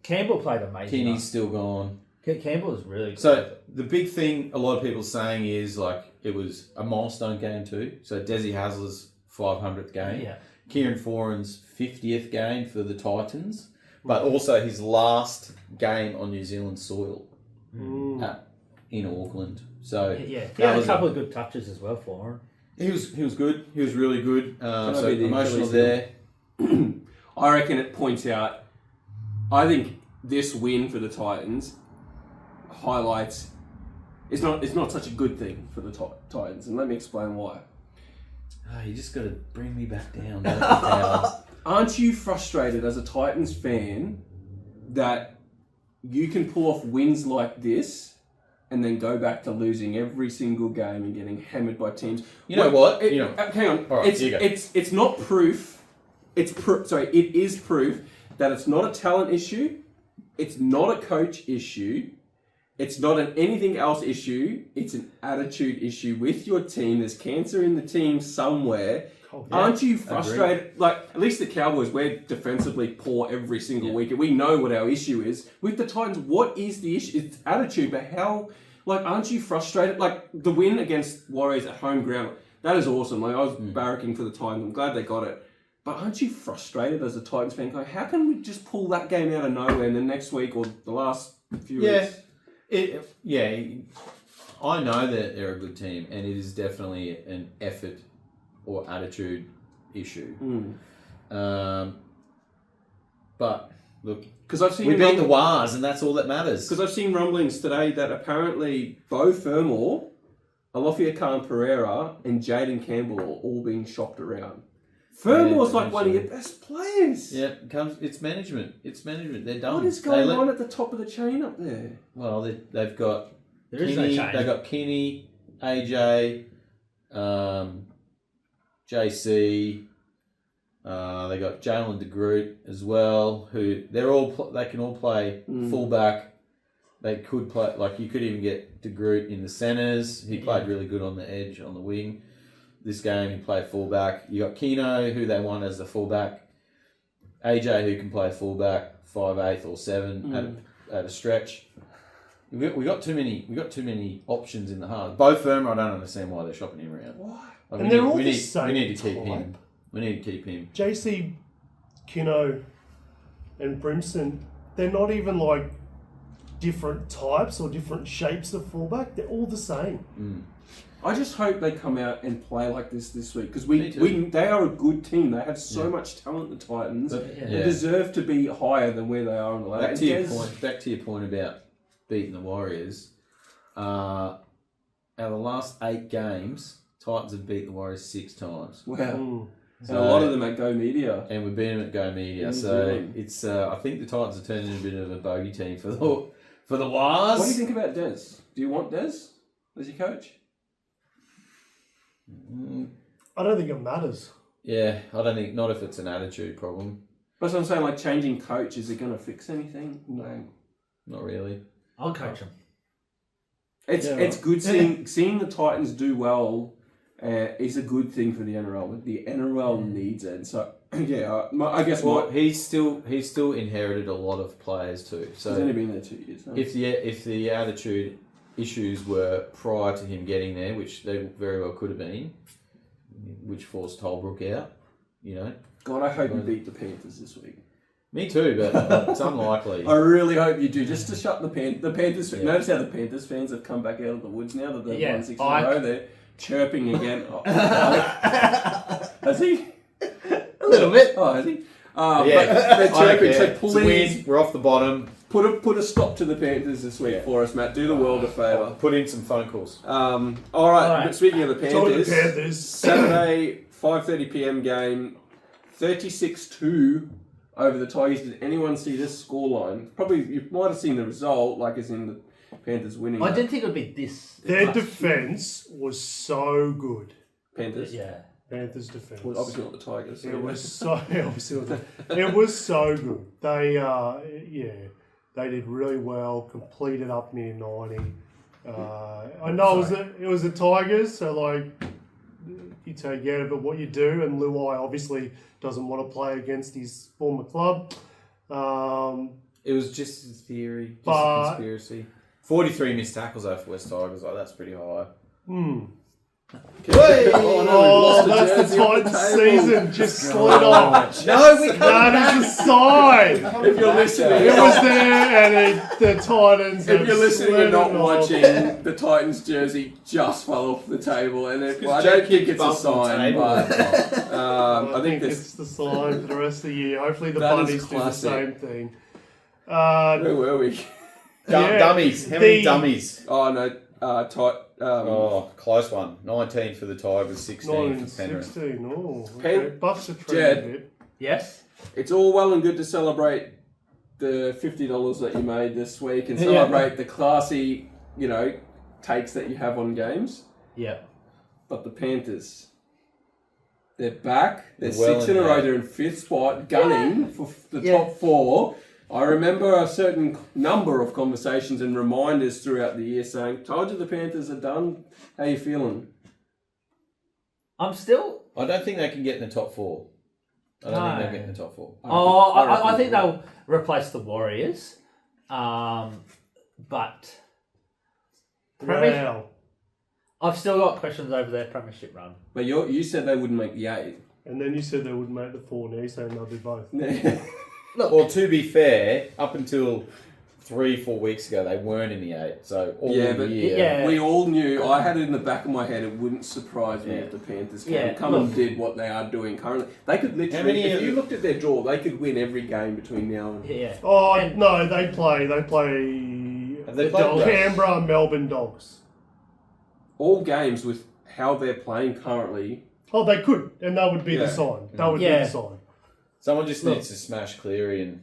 Campbell played amazing. Kenny's still gone. Campbell was really good. So the big thing a lot of people are saying is like it was a milestone game too. So Desi Hasler's 500th game. Yeah. Kieran Foran's 50th game for the Titans, but also his last game on New Zealand soil in Auckland. So he had a couple of good touches as well for him. He was good. He was really good. So emotionally there. I reckon it points out. I think this win for the Titans highlights is not such a good thing for the Titans, and let me explain why. Oh, you just got to bring me back down. Don't you, pal? Aren't you frustrated as a Titans fan that you can pull off wins like this and then go back to losing every single game and getting hammered by teams? You know what? Hang on. All right, It's not proof. It is proof that it's not a talent issue. It's not a coach issue. It's not an anything else issue. It's an attitude issue with your team. There's cancer in the team somewhere. Aren't you frustrated? Like, at least the Cowboys, we're defensively poor every single week, and we know what our issue is. With the Titans, what is the issue? It's attitude, but how? Like, aren't you frustrated? Like, the win against Warriors at home ground, that is awesome. Like, I was barracking for the Titans. I'm glad they got it. But aren't you frustrated as a Titans fan? Going, how can we just pull that game out of nowhere and then next week or the last few weeks? I know that they're a good team, and it is definitely an effort or attitude issue. But look, because we beat the Wars, and that's all that matters. Because I've seen rumblings today that apparently Bo Fermor, Alofia Khan Pereira, and Jaden Campbell are all being shopped around. Fermor's like one of your best players. Yeah, it's management. It's management. They're done. What is going on at the top of the chain up there? Well, they've got There is Kinney, no chain. they've got Kinney, AJ, JC. They got Jalen DeGroot as well. Who they can all play fullback. They could play you could even get DeGroot in the centres. He played really good on the edge, on the wing. This game, he played fullback. You got Keno, who they want as the fullback. AJ, who can play fullback, 5'8" or 7 at a stretch. We got too many options in the half. Bo Fermor, I don't understand why they're shopping him around. Why? Like, And they're all the we same need to keep type. him. We need to keep him. JC, Kino, and Brimson, they're not even like different types or different shapes of fullback. They're all the same. I just hope they come out and play like this week because they are a good team. They have so much talent, the Titans. They deserve to be higher than where they are on the ladder. Back to your point about beating the Warriors. Out of the last 8 games, Titans have beat the Warriors 6 times. Wow. So a lot of them at Go Media. And we've beat them at Go Media. So it's I think the Titans are turning into a bit of a bogey team for the Wars. What do you think about Des? Do you want Des as your coach? I don't think it matters. Yeah, I don't think, not if it's an attitude problem. That's what I'm saying, like changing coach, is it going to fix anything? No. Not really. I'll coach him. It's good seeing the Titans do well is a good thing for the NRL. The NRL needs it. So I guess he's still inherited a lot of players too. So he's only been there 2 years. No? If the attitude issues were prior to him getting there, which they very well could have been, which forced Holbrook out, God, I hope you beat the Panthers this week. Me too, but it's unlikely. I really hope you do, just to shut the Panthers. Yeah. Notice how the Panthers fans have come back out of the woods now that they've won 6 in a row. They're chirping again. Has he? A little bit. Oh, has he? But they're chirping. So please, we're off the bottom. Put a stop to the Panthers this week for us, Matt. Do the world a favour. Put in some phone calls. All right. Speaking of the Panthers, Saturday 5:30 p.m. game, 36-2 over the Tigers. Did anyone see this scoreline? Probably you might have seen the result, like as in the Panthers winning. I didn't think it would be this. Their defence was so good. Panthers. Yeah. Panthers' defence. Well, obviously not the Tigers. It was so it was so good. They they did really well. Completed up near 90. I know it was the Tigers, so like you take out of it what you do, and Luai obviously doesn't want to play against his former club. It was just a theory, just a conspiracy. 43 missed tackles over West Tigers, that's pretty high. That's the Titans season. Just slid off. No, we can't. That is a sign. If you're listening, It was there, and the Titans. if you're listening and not slid off. watching, the Titans jersey just fell off the table, and I don't think it's a sign, but I think it's the sign for the rest of the year. Hopefully, the That is Bunnies do the classic. same thing. Where were we? Dummies. How many dummies? Oh no, tight. Close one. 19 for the Tigers, 16 for Penrith. 16. Oh, okay. Bucks are Jed. a bit. Yes. It's all well and good to celebrate the $50 that you made this week and celebrate the classy, takes that you have on games. Yeah. But the Panthers, they're back. They're Well 6 in a row. They're in 5th spot, gunning for the top 4. I remember a certain number of conversations and reminders throughout the year saying, "Told you the Panthers are done. How you feeling?" I'm still. I don't think they can get in the top 4. I don't think they'll get in the top 4. I think they'll replace the Warriors. But Wow. I've still got questions over their premiership run. But you said they wouldn't make the 8. And then you said they wouldn't make the 4. Now you're saying they'll do both. Look, Well, to be fair, up until 3-4 weeks ago, they weren't in the 8. So all year. We all knew. I had it in the back of my head. It wouldn't surprise me if the Panthers come and did what they are doing currently. They could literally. If you looked at their draw, they could win every game between now and. Yeah. Oh no, they play. They played Canberra, Melbourne Dogs. All games with how they're playing currently. Oh, they could, and that would be the sign. That would be the sign. Someone just needs to smash Cleary and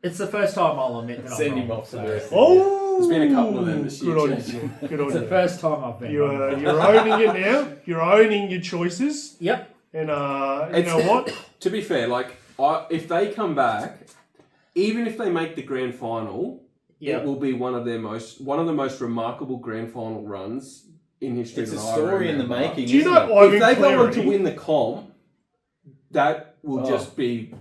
it's the first time I'll admit that send I'm him wrong, off the rest. There's been a couple of them this year. Good on you. Good on It's you. the first time I've been wrong. You're owning it now. You're owning your choices. Yep. And you know what? To be fair, if they come back, even if they make the grand final, it will be one of the most remarkable grand final runs in history. It's a story in the making. Do you know if they go on to win the comp, that will just be.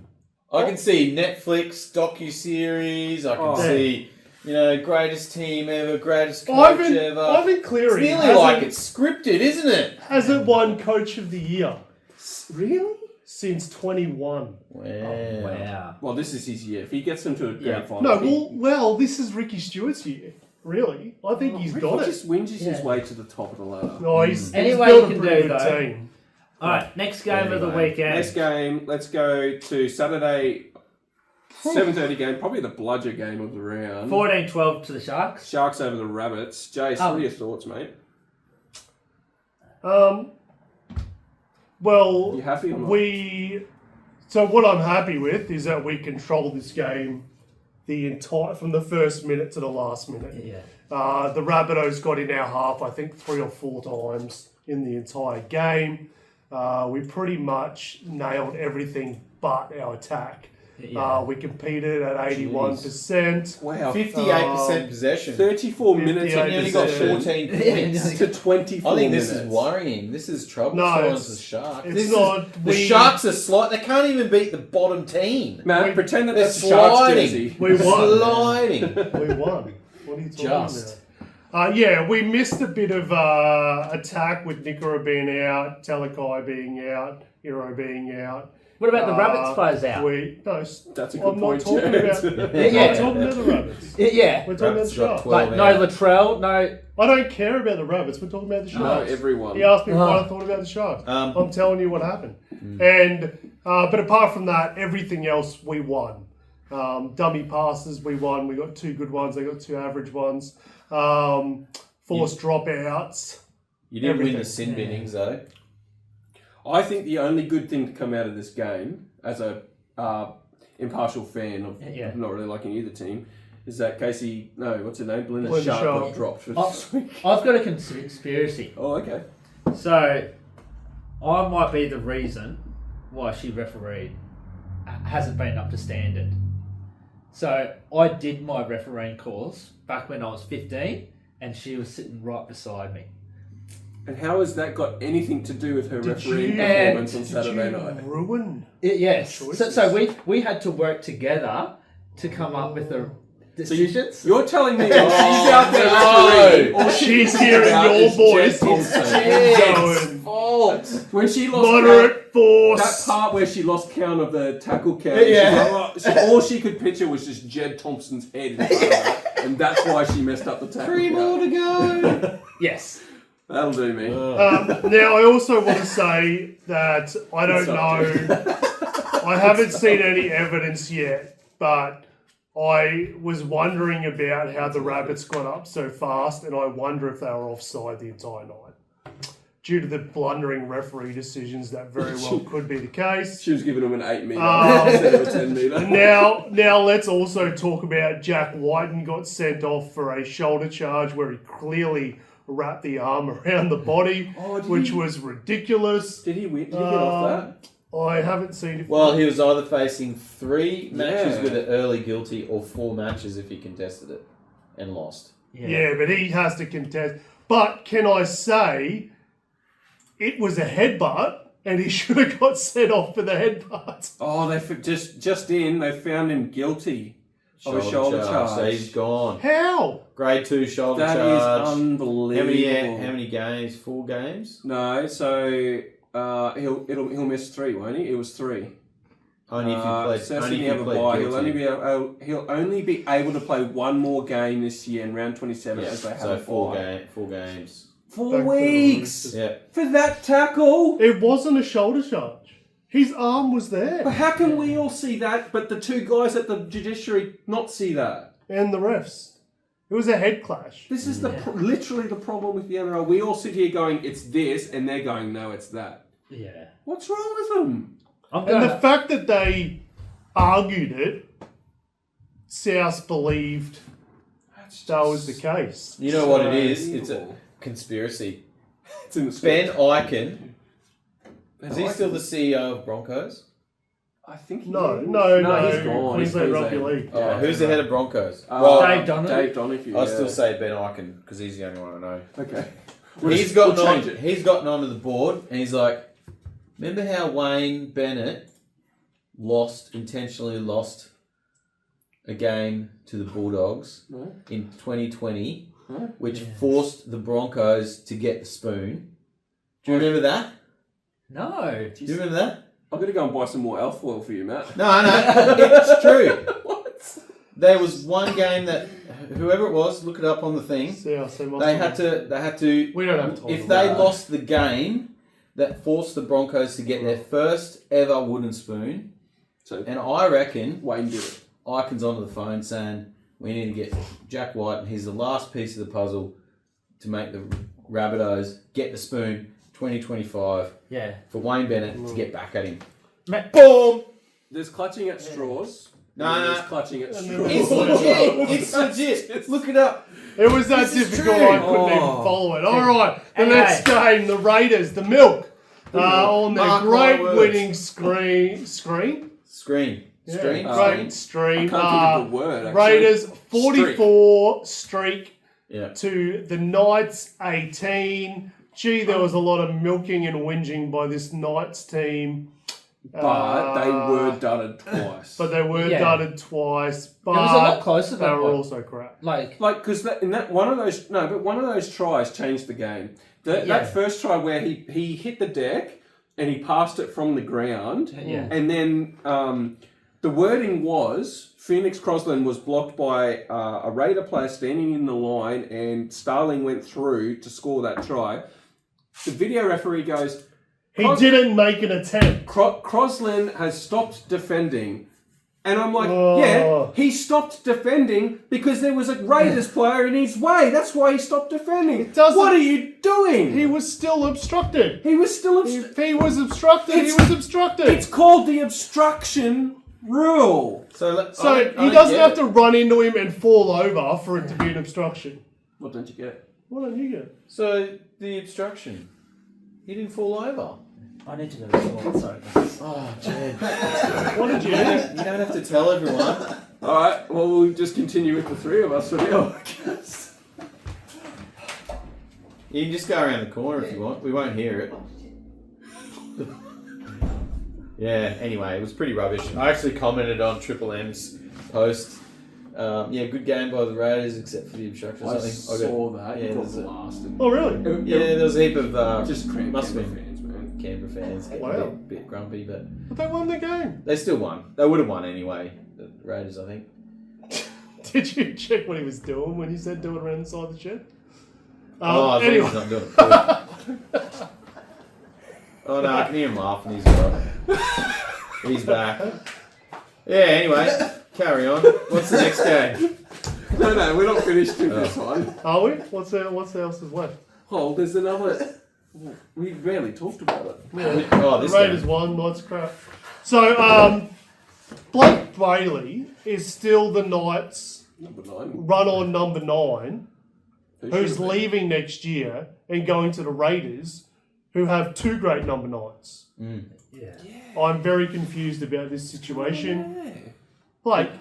I can see Netflix docu-series. I can see, greatest team ever, greatest coach ever. Ivan Cleary. It's nearly like it's scripted, isn't it? Hasn't won Coach of the Year. Really? Since 21. Wow. Oh, wow. Well, this is his year. If he gets them to a grand final. No, this is Ricky Stewart's year. Really? I think he's got it. He just whinges his way to the top of the ladder. No, he's Anyway, built you a can pretty do, good though. team. Alright, next game of the weekend. Next game, let's go to Saturday, 7:30 game, probably the bludger game of the round. 14-12 to the Sharks. Sharks over the Rabbits. Jace, what are your thoughts, mate? Well, you happy or not? So what I'm happy with is that we controlled this game from the first minute to the last minute. Yeah. The Rabbitohs got in our half, I think, 3 or 4 times in the entire game. We pretty much nailed everything but our attack. Yeah. We competed at 81%. Wow. 58% possession. 34 minutes and you only got 14 points. to 24 I think minutes. this is worrying. This is trouble No, for the Sharks. It's not. The Sharks are They can't even beat the bottom team. Man, pretend that They're that's the Sharks sliding. jersey. We won. Sliding. We won. What are you talking Just. about? We missed a bit of attack with Nikora being out, Talakai being out, Hero being out. What about the Rabbits players out? That's a good point, I'm not talking about the Rabbits. Yeah. We're talking about the Sharks. Like, no Latrell, no... I don't care about the Rabbits. We're talking about the Sharks. No, everyone. He asked me what I thought about the Sharks. I'm telling you what happened. And but apart from that, everything else we won. Dummy passes we won. We got 2 good ones. They got 2 average ones. Forced dropouts. You didn't win the sin binnings though. I think the only good thing to come out of this game, as a impartial fan of not really liking either team, is that what's her name? Belinda Sharp got dropped for this week. I've got a conspiracy. Oh, okay. So, I might be the reason why she refereed hasn't been up to standard. So, I did my refereeing course back when I was 15, and she was sitting right beside me. And how has that got anything to do with her refereeing performance on Saturday night? Ruin? Yes. So we had to work together to come up with the decisions. So you're telling me she's out there refereeing, or she's hearing your voice. When she lost moderate force. That part where she lost count of the tackle count, all she could picture was just Jed Thompson's head in front of her, and that's why she messed up the tackle. 3 more to go. Yes. That'll do me. Now, I also want to say that I don't know. I haven't seen any evidence yet, but I was wondering about how the Rabbits got up so fast, and I wonder if they were offside the entire night. Due to the blundering referee decisions, that very well could be the case. She was giving him an 8 metre instead of a 10 metre. Now let's also talk about Jack Whiten got sent off for a shoulder charge where he clearly wrapped the arm around the body, which was ridiculous. Did he win? Did he get off that? I haven't seen it. Well, he was either facing 3 matches with an early guilty or 4 matches if he contested it and lost. Yeah, but he has to contest. But can I say, it was a headbutt, and he should have got sent off for the headbutt. Oh, they they found him guilty of a shoulder charge. So he's gone. How? Grade 2 shoulder charge. That is unbelievable. How many games? 4 games? No, so he'll miss 3, won't he? It was 3. Only if you played. He'll only be able to play 1 more game this year in round 27 as they have a 4 games. 4 weeks. Yeah. For that tackle. It wasn't a shoulder charge. His arm was there. But how can we all see that, but the 2 guys at the judiciary not see that? And the refs. It was a head clash. This is literally the problem with the NRL. We all sit here going, it's this, and they're going, no, it's that. Yeah. What's wrong with them? And the fact that they argued it, South believed that was the case. You know what it is? It's a conspiracy. It's in the Ben Eichen. Is he still the CEO of Broncos? I think he No, he's gone. Queensland Rugby League. Who's the head of Broncos? Dave Donahue. Dave Donahue. I still say Ben Eichen because he's the only one I know. Okay. He's gotten onto the board and he's like, remember how Wayne Bennett intentionally lost a game to the Bulldogs in 2020, which forced the Broncos to get the spoon? Do you remember that? No. Do you remember that? I'm going to go and buy some more alfoil for you, Matt. No, it's true. What? There was one game that whoever it was, look it up on the thing. They had to. We don't have time. If they lost the game, that forced the Broncos to get their first ever wooden spoon. And I reckon Wayne did it. Eichen's onto the phone saying we need to get Jack White, and he's the last piece of the puzzle to make the Rabbitohs get the spoon. 2025 for Wayne Bennett to get back at him. Boom! There's clutching at straws. There's clutching at straws. It's legit. Look it up. It was that difficult I couldn't even follow it. Alright, the next game, the Raiders, the Milk. On their great winning stream. Great stream. I can't think of the word, actually. Raiders 44 streak Yeah. to the Knights 18. Gee, there was a lot of milking and whinging by this Knights team. But they were dudded twice. But they were dudded twice. But it was a lot closer. They were also crap. Like because one of those tries changed the game. That first try where he hit the deck and he passed it from the ground. Yeah. And then the wording was Phoenix Crosland was blocked by a Raider player standing in the line, and Starling went through to score that try. The video referee goes, he didn't make an attempt. Crosland has stopped defending. And I'm like, he stopped defending because there was a Raiders player in his way. That's why he stopped defending. What are you doing? He was still obstructed. He was still obstructed. He was obstructed. He was obstructed. It's called the obstruction rule. So he doesn't have to run into him and fall over for it to be an obstruction. What don't you get? What don't you get? So the obstruction, he didn't fall over. I need to go to the toilet, sorry guys. Oh, Jed. What did you do? You don't have to tell everyone. Alright, well, we'll just continue with the 3 of us for now, I guess. You can just go around the corner if you want. We won't hear it. Yeah, anyway, it was pretty rubbish. I actually commented on Triple M's post. Good game by the Raiders except for the obstructions. I saw that. Yeah, got blasted. Oh, really? Yeah, there was a heap of... just must have Canberra been fans, man. Canberra fans getting a bit grumpy, but But they won the game. they still won. They would have won anyway, the Raiders, I think. Did you check what he was doing when he said do it around inside the shed? I think he's not doing it. Oh no, I can hear him laughing. He's back. Yeah, anyway. Carry on. What's the next game? No, we're not finished with this one. Are we? What's else is left? Oh, there's another. We barely talked about it. Yeah. Oh, The this Raiders game. won. Knights crap. So, Blake Bailey is still the Knights' Number 9. run-on number 9, Who who's should it be? leaving next year and going to the Raiders, who have 2 great number 9s. Yeah. I'm very confused about this situation. Yeah. Blake,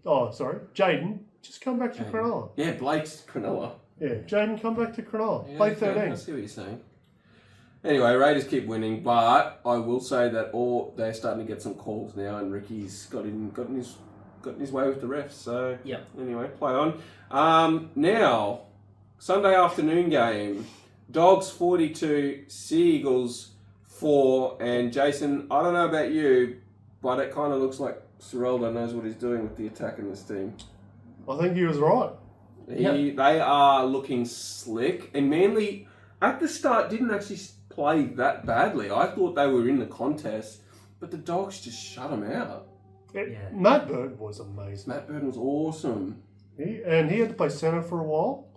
oh, sorry. Jaden, just come back to Cronulla. Yeah, Blake's Cronulla. Yeah, Jaden, come back to Cronulla. Yeah, Play okay, 13. I see what you're saying. Anyway, Raiders keep winning, but I will say that they're starting to get some calls now, and Ricky's got in his way with the refs. So anyway, play on. Now, Sunday afternoon game, Dogs 42, Sea Eagles 4, and Jason, I don't know about you, but it kind of looks like Seraldo knows what he's doing with the attack in this team. I think he was right. They are looking slick, and Manly at the start didn't actually play that badly. I thought they were in the contest, but the Dogs just shut them out. Matt Burton was amazing. Matt Burton was awesome. He had to play centre for a while.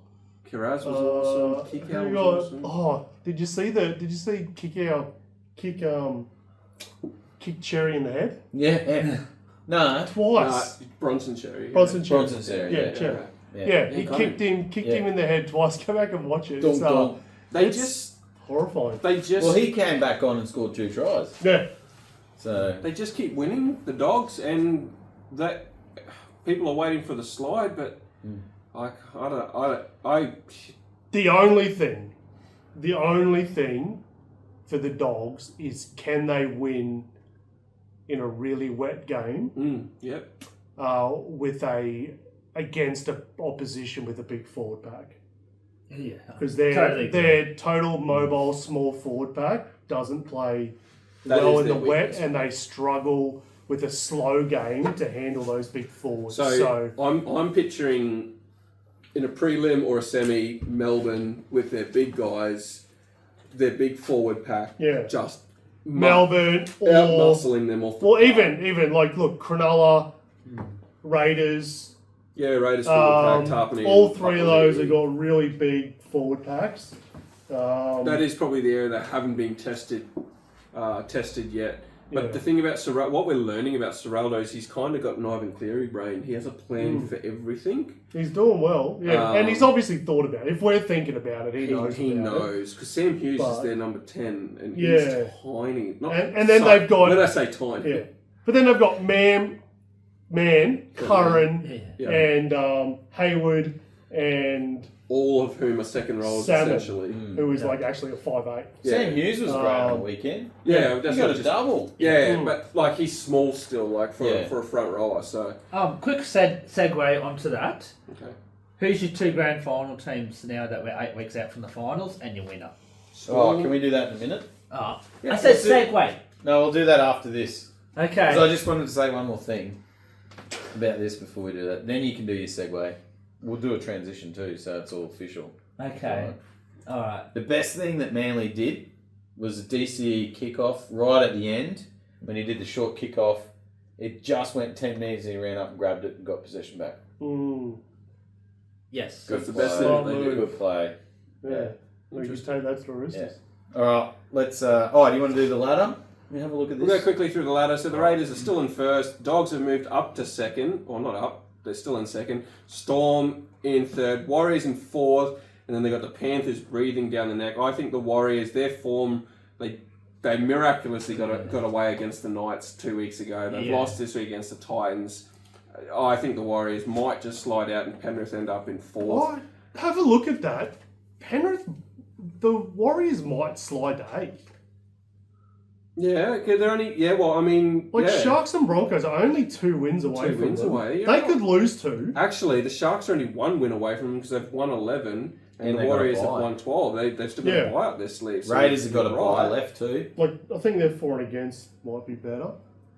Kiraz was awesome. Kikau was awesome. Oh, did you see Kikau kick Cherry in the head? Yeah. No. Twice. Bronson Cherry. Bronson Cherry. Bronson Cherry. Yeah, Cherry. Yeah. Yeah, he got kicked him in the head twice. Go back and watch it. Dunk, dunk. It's horrifying. Well, he came back on and scored 2 tries. Yeah. So they just keep winning, the Dogs, and that people are waiting for the slide, but The only thing for the Dogs is, can they win in a really wet game? Yep. Against a opposition with a big forward pack. Yeah. Because their total mobile small forward pack doesn't play well in the wet, and they struggle with a slow game to handle those big forwards. So I'm picturing in a prelim or a semi, Melbourne with their big guys, their big forward pack, just Melbourne or out-muscling them off. Even like, look, Cronulla, Raiders. Yeah, Raiders forward pack, Tarpany. All 3 of those have got really big forward packs. That is probably the area that haven't been tested yet. But the thing about Seraldo, what we're learning about Seraldo is he's kind of got an Ivan Cleary brain. He has a plan for everything. He's doing well, and he's obviously thought about it. If we're thinking about it, he knows. He knows, because Sam Hughes is their number 10, and he's tiny. And then they've got. When I say tiny, but then they've got Curran, and Hayward, and all of whom are second rows essentially. Who is like actually a 5'8". Sam Hughes was great on the weekend. Yeah, that's he got a double. Yeah, but like he's small still, like for a front rower. So quick segue onto that. Okay. Who's your 2 grand final teams now that we're 8 weeks out from the finals, and your winner? Oh, can we do that in a minute? I said segue. No, we'll do that after this. Okay. So I just wanted to say one more thing about this before we do that. Then you can do your segue. We'll do a transition too, so it's all official. Okay. All right. The best thing that Manly did was the DCE kickoff right at the end. When he did the short kickoff, it just went 10 metres and he ran up and grabbed it and got possession back. Yes. Good the play. best thing they do. Good play. Yeah. We just take that to the Roosters. All right, let's... do you want to do the ladder? Let me have a look at this. We'll go quickly through the ladder. So the Raiders are still in first. Dogs have moved up to second. Or not up. They're still in second. Storm in third. Warriors in fourth. And then they've got the Panthers breathing down the neck. I think the Warriors, their form, they miraculously got away against the Knights 2 weeks ago. They've lost this week against the Titans. I think the Warriors might just slide out and Penrith end up in fourth. Oh, have a look at that. Penrith, the Warriors might slide to 8. Yeah, okay, they're only... Yeah, well, I mean... Sharks and Broncos are only 2 wins away from them. They could lose 2. Actually, the Sharks are only 1 win away from them because they've won 11 and the Warriors have won 12. They've still got a bye up their sleeve. So Raiders have got a bye left too. I think their for and against might be better.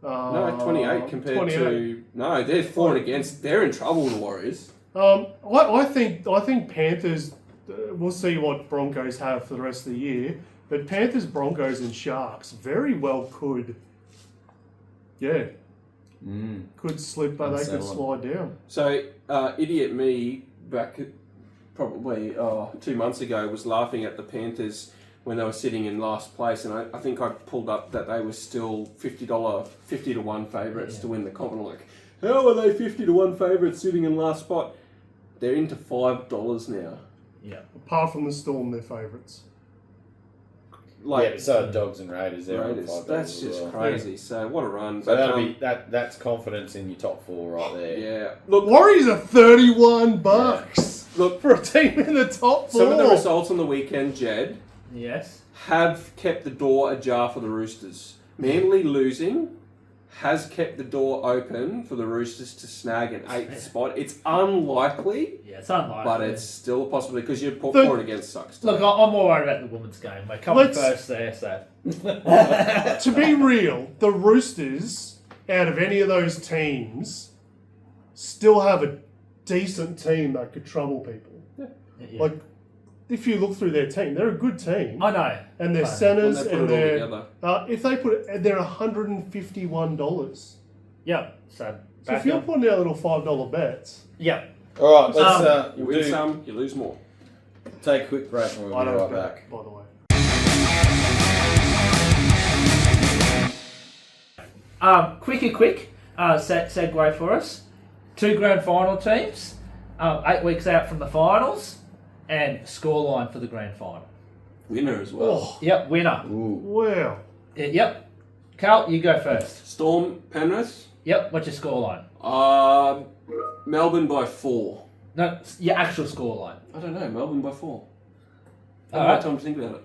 No, 28 compared 28. To... No, they're for and against. They're in trouble, the Warriors. I think Panthers... we'll see what Broncos have for the rest of the year. But Panthers, Broncos and Sharks very well could... could slip, but they could slide down. So, idiot me back probably 2 months ago was laughing at the Panthers when they were sitting in last place, and I think I pulled up that they were still $50 to 1 favourites to win the comp. And I'm like, how are they 50 to 1 favourites sitting in last spot? They're into $5 now. Yeah. Apart from the Storm, they're favourites. Like, so Dogs and Raiders. That's just crazy. So what a run! So that'll be that's confidence in your top 4 right there. Yeah. Look, Warriors are $31. Yeah. Look, for a team in the top 4. Some of the results on the weekend, Jed. Yes. Have kept the door ajar for the Roosters. Manly losing has kept the door open for the Roosters to snag an 8th spot. It's unlikely. Yeah, it's unlikely. But it's still a possibility because you're for and against sucks. Too. Look, I'm more worried about the women's game. We're coming first there, so. To be real, the Roosters, out of any of those teams, still have a decent team that could trouble people. Yeah. Like, if you look through their team, they're a good team. I know. And their centres and their... if they put it, they're $151. Yep. So if you're putting out little $5 bets... Yep. All right, let's... you win some, you lose more. Take a quick break and we'll be right back. By the way. Quick segue for us. 2 grand final teams, 8 weeks out from the finals, and scoreline for the grand final. Winner as well. Yep, winner. Ooh. Wow. Yep. Carl, you go first. Storm, Penrith. Yep, what's your scoreline? Melbourne by 4. No, your actual scoreline. I don't know, Melbourne by 4. I All haven't right. had time to think about it.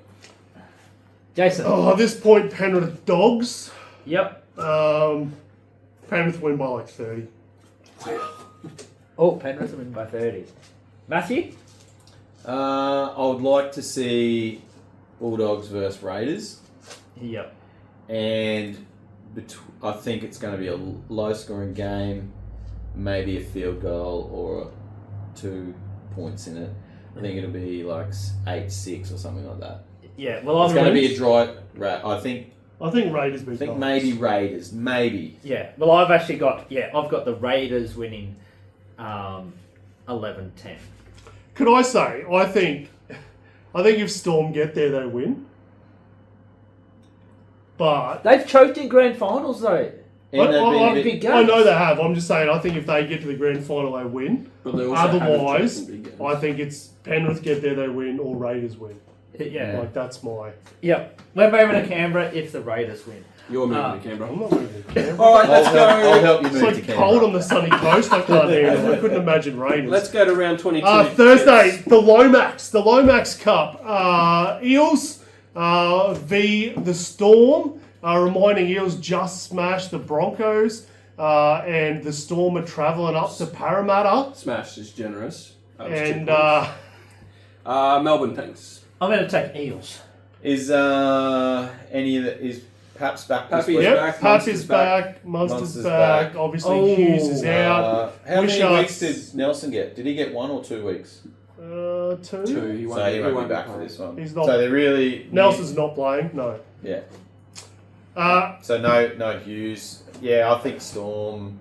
Jason. Oh, at this point, Penrith Dogs. Yep. Penrith win by like 30. Oh, Penrith win by 30. Matthew? I would like to see Bulldogs versus Raiders. Yep. And I think it's going to be a low-scoring game, maybe a field goal or 2 points in it. I think it'll be like 8-6 or something like that. Yeah, well, it's going to be a dry. I think Raiders beat. I think maybe Raiders, maybe. Yeah. Well, I've actually got the Raiders winning 11-10. Could I say? I think if Storm get there, they win. But they've choked in grand finals though. Big games. I know they have. I'm just saying. I think if they get to the grand final, they win. But they also otherwise, I think it's Penrith get there, they win, or Raiders win. Yeah. Like, that's my... Yep. We're moving to Canberra if the Raiders win. You're moving to Canberra. I'm not moving to Canberra. All right, let's go. I'll help you move it's to like Canberra. cold on the sunny coast. I can't handle it. I couldn't imagine Raiders. Let's go to round 22. Thursday, the Lomax Cup. Eels v the Storm. Reminding Eels just smashed the Broncos. And the Storm are travelling up to Parramatta. Smash is generous. And Melbourne, thanks. I'm going to take Eels. Is is Pap's back this week? Yep, Pap is back. Munster's back. Obviously, Hughes is out. How many weeks did Nelson get? Did he get 1 or 2 weeks? 2. So he won't be back for this one. He's not. So they really... Nelson's not playing. No. Yeah. So no Hughes. Yeah, I think Storm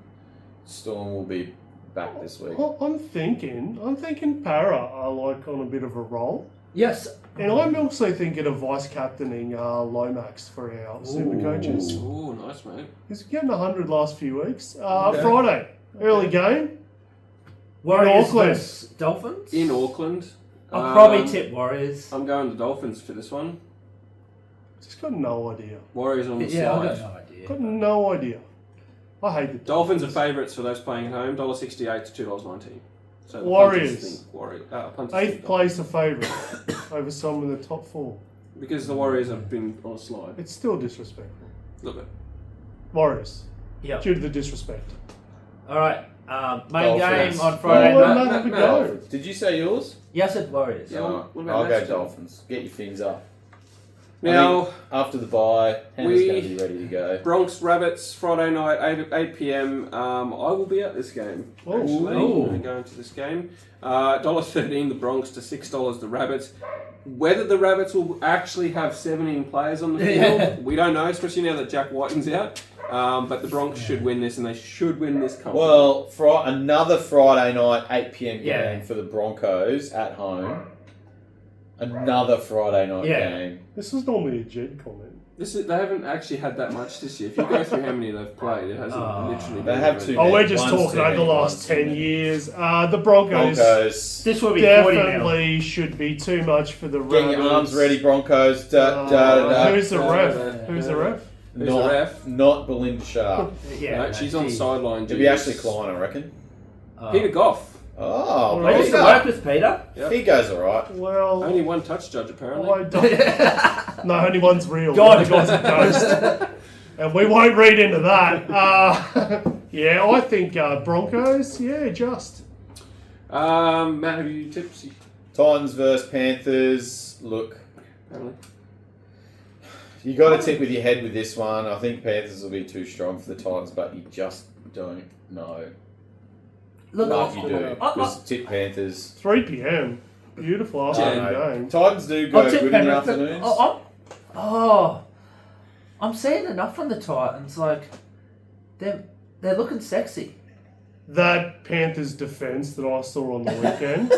will be back this week. I'm thinking Para are like on a bit of a roll. Yes. And I'm also thinking of vice captaining Lomax for our super coaches. Oh, nice, mate. He's getting 100 last few weeks. Friday, early game. Warriors Auckland. versus Dolphins? In Auckland. I'll probably tip Warriors. I'm going to Dolphins for this one. Just got no idea. Warriors on the Yeah, I've slide. got no idea. Got no idea. I hate the Dolphins are favourites for those playing at home. $1.68 to $2.19. So the Warriors. punters 8th place a favourite over some in the top 4. Because the Warriors have been on a slide. It's still disrespectful. A little bit. Warriors. Yep. Due to the disrespect. All right. Main Dolphins. game on Friday Well, night. have a go. Did you say yours? Yes, I said Warriors. Yeah, what about I'll go Matt's team? Dolphins. Get your fins up. Now, after the bye, Hannah's going to be ready to go. Bronx Rabbits, Friday night, 8 p.m. I will be at this game. Oh. Actually, Ooh. I'm going to this game. $1.13 the Bronx to $6 the Rabbits. Whether the Rabbits will actually have 17 players on the field, we don't know, especially now that Jack Whiting's out. But the Broncos should win this, and they should win this comfortably. Well, another Friday night 8 p.m. game Yeah. for the Broncos at home. Another Friday night game. This was normally a Jed comment. They haven't actually had that much this year. If you go through how many they've played, it hasn't literally been. They have two. Oh, we're just One's talking too over the many, last one's too 10 many. years. The Broncos This will be 40 now. definitely should be too much for the Get Raiders. your arms ready, Broncos. Who's the ref? Who's the ref? Who's the ref? Not Belinda Sharp. No, she's on sideline. It'll be Ashley Klein, I reckon. Peter Goff. Oh, Right. I used to work with Peter. Yep. he goes alright. Well, Only one touch judge apparently. I don't. No, only one's real. God. The other guy's a ghost. And we won't read into that. Yeah, I think Broncos, just. Matt, have you tipsy? Titans versus Panthers. Look, Apparently. you got to tip with your head with this one. I think Panthers will be too strong for the Titans, but you just don't know. Look, But you do. Because tip Panthers. 3 p.m. Beautiful afternoon game. Titans do go I'll tip good in the Penrith, but- afternoons. I'm seeing enough from the Titans. Like, they're looking sexy. That Panthers defence that I saw on the weekend,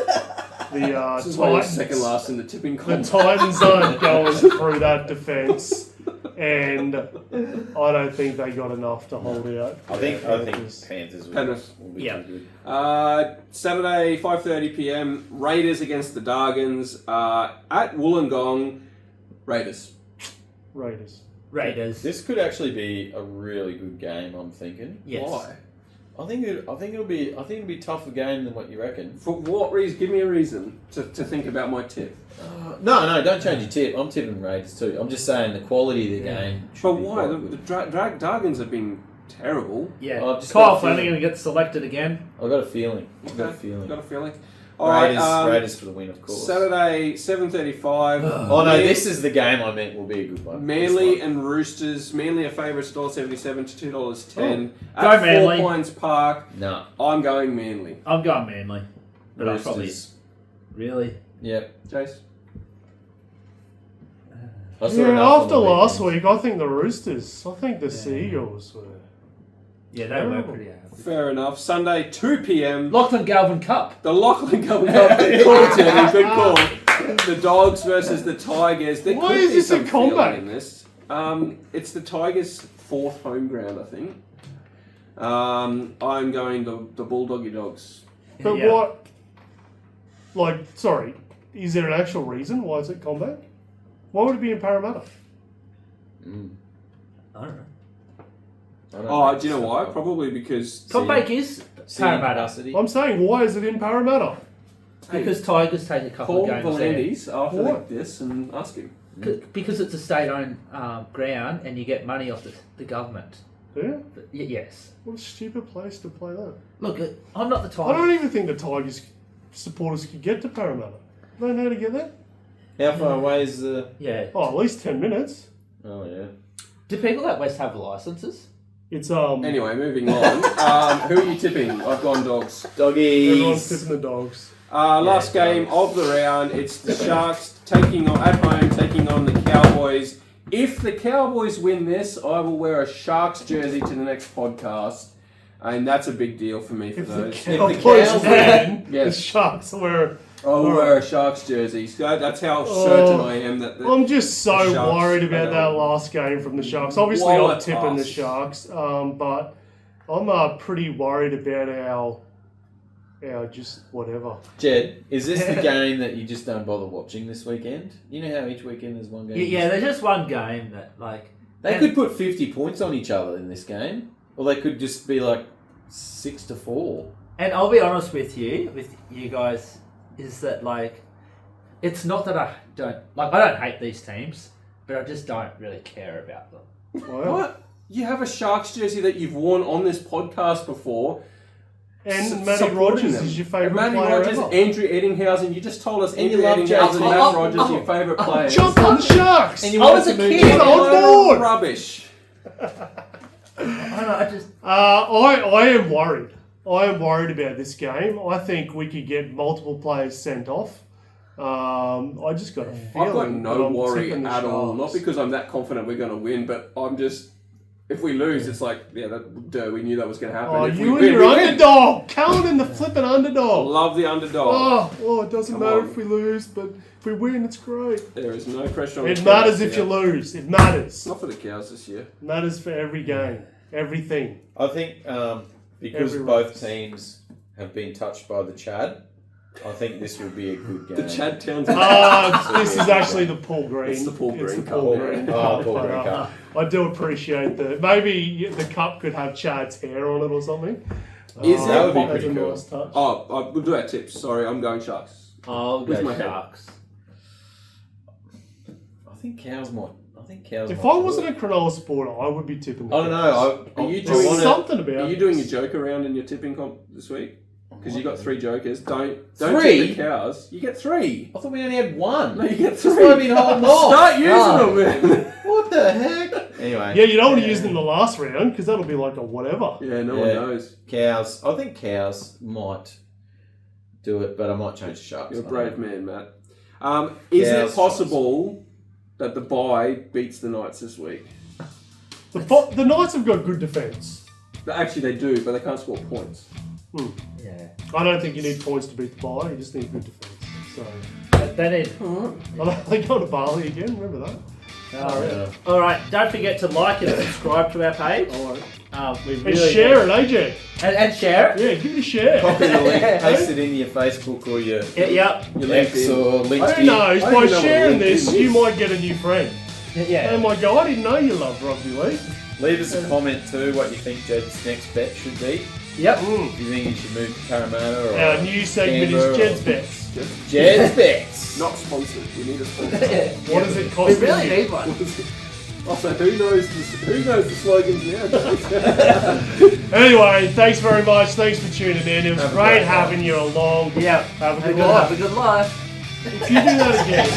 the This is why you're Titans, second last in the tipping the comp. Titans aren't going through that defence, and I don't think they got enough to hold out. I think Panthers Penrith. will be Yeah. too good. Saturday, 5:30 p.m. Raiders against the Dargans at Wollongong. Raiders. Raiders. This could actually be a really good game. I'm thinking. Yes. Why? I think it'll be a tougher game than what you reckon. For what reason? Give me a reason to think about my tip. No, don't change your tip. I'm tipping Raiders too. I'm just saying the quality of the game. But why? The Dargans have been terrible. Yeah. I've just got Kyle a Flanagan feeling. going to get selected again. I've got a feeling. Got a feeling. All Raiders, right. Raiders for the win, of course. Saturday, 7:35. Oh no, this is the game I meant will be a good one. Manly and Roosters. Manly are favourites $1.77 to $2.10. Oh. Go At Manly. 4 Pines Park. No. I'm going Manly. I'm going Manly. But I Roosters. probably... Really? Yep. Chase? I saw enough on After the last weekend. week, I think the Roosters. I think the Seagulls were. Yeah, they were pretty average. Fair enough. Sunday, 2 p.m. Lachlan Galvin Cup. The Lachlan Cup. Good call, Teddy. Good call. The Dogs versus the Tigers. There Why could is be this a some feeling comeback? in this. It's the Tigers' fourth home ground, I think. I'm going the Bulldoggy Dogs. But Yeah. what? Like, sorry, is there an actual reason why it's at Combat? Why would it be in Parramatta? I don't know. Oh, do you know why? Probably because Comeback is Parramatta. I'm saying, why is it in Parramatta? Because Tigers take a couple call of games there. Valandis after What? this and ask him. Because it's a state-owned ground and you get money off the government. Yeah? But yes. What a stupid place to play that. Look, I'm not the I don't Tigers. even think the Tigers supporters could get to Parramatta. They know how to get there? How far away is the? Yeah. Oh, at least 10 minutes. Oh yeah. Do people at West have licenses? It's, Anyway, moving on. Who are you tipping? I've gone Dogs. everyone's Doggies. tipping the Dogs. Last game of the round. It's the Sharks taking on the Cowboys. If the Cowboys win this, I will wear a Sharks jersey to the next podcast, and that's a big deal for me for If the those. Cowboys Cows win, the Yes. Sharks are... I will wear a Sharks jersey. So that's how certain I am that. I'm just so the Sharks worried are about going. that last game from the Sharks. Obviously, Wallet I'm tipping the pass. Sharks, but I'm pretty worried about our just whatever. Jed, is this the game that you just don't bother watching this weekend? You know how each weekend there's one game. Yeah, there's just one game that, like... They could put 50 points on each other in this game, or they could just be like 6-4. And I'll be honest with you guys, is that, like... It's not that I don't hate these teams, but I just don't really care about them. Wow. What? You have a Sharks jersey that you've worn on this podcast before. And Matty supporting Rogers them. is your favourite Matty player Rogers, ever. Andrew Eddinghausen. You just told us And you Andrew love Eddinghausen, Jason. Matt Oh, Rogers, your favourite players. Jump on the Sharks! And you I want was to a move kid. Jed Get on on? board! Rubbish. I just... I am worried. I am worried about this game. I think we could get multiple players sent off. I just got a feeling. I've got that no I'm worry tipping the at all. Sharks. Not because I'm that confident we're going to win, but I'm just if we lose, it's like, yeah, we knew that was going to happen. Oh, if you we and your we win. underdog. Cullen the flipping I underdog. love the underdog. Oh, it doesn't Come matter on. if we lose, but if we win, it's great. There is no pressure on It the matters Cows if here. you lose. It matters. Not for the Cows this year. It matters for every game. Everything. I think because Every both race. teams have been touched by the Chad, I think this will be a good game. The Chad Towns. This is actually the Paul Green. It's the Paul Green the Cup. Paul Green Oh, Cup, Paul but, Green Cup. I do appreciate that. Maybe the cup could have Chad's hair on it or something. Is that would be that's pretty a cool. nice touch. Oh, we'll do our tips. Sorry, I'm going Sharks. I'll With go my head. Sharks. I think Cows might. If I wasn't a Cronulla supporter, I would be tipping the I don't Cows. know. Are you There's doing something about Are you this. doing your joker round in your tipping comp this week? Because you got 3 jokers. Don't Three? tip the Cows. You get 3. I thought we only had one. No, you get 3. That's why I've been holding off. Start using Oh. them, man. What the heck? Anyway. Yeah, you don't want to use them in the last round because that'll be like a whatever. Yeah, no one knows. Cows. I think Cows might do it, but I might change to Sharks. You're a brave man, Matt. Is Cows, it possible that the bye beats the Knights this week? The Knights have got good defence. Actually, they do, but they can't score points. Yeah. I don't think you need points to beat the bye. You just need good defence. So They need. they go to Bali again. Remember that? Yeah. All right. Don't forget to like and subscribe to our page. All right. We And really share it, AJ. and share it. Yeah, give it a share. Copy the link, paste it in your Facebook or your Yep. Your X LinkedIn. or LinkedIn. I don't know. I don't By even know sharing what this, LinkedIn you is. might get a new friend. They Yeah. might go, I didn't know you loved rugby league. Leave us a comment too what you think Jed's next bet should be. Yep. Do you think he should move to Parramatta or Our new segment Canberra is or- Jed's Bets. Jed's bets? Not sponsored. We need a sponsor. What does it We cost? really you? need one. Also, who knows the slogans now, guys? Anyway, thanks very much. Thanks for tuning in. It was Have a great great having you along. Yeah. Have a Have good life. a good life. If you do that again,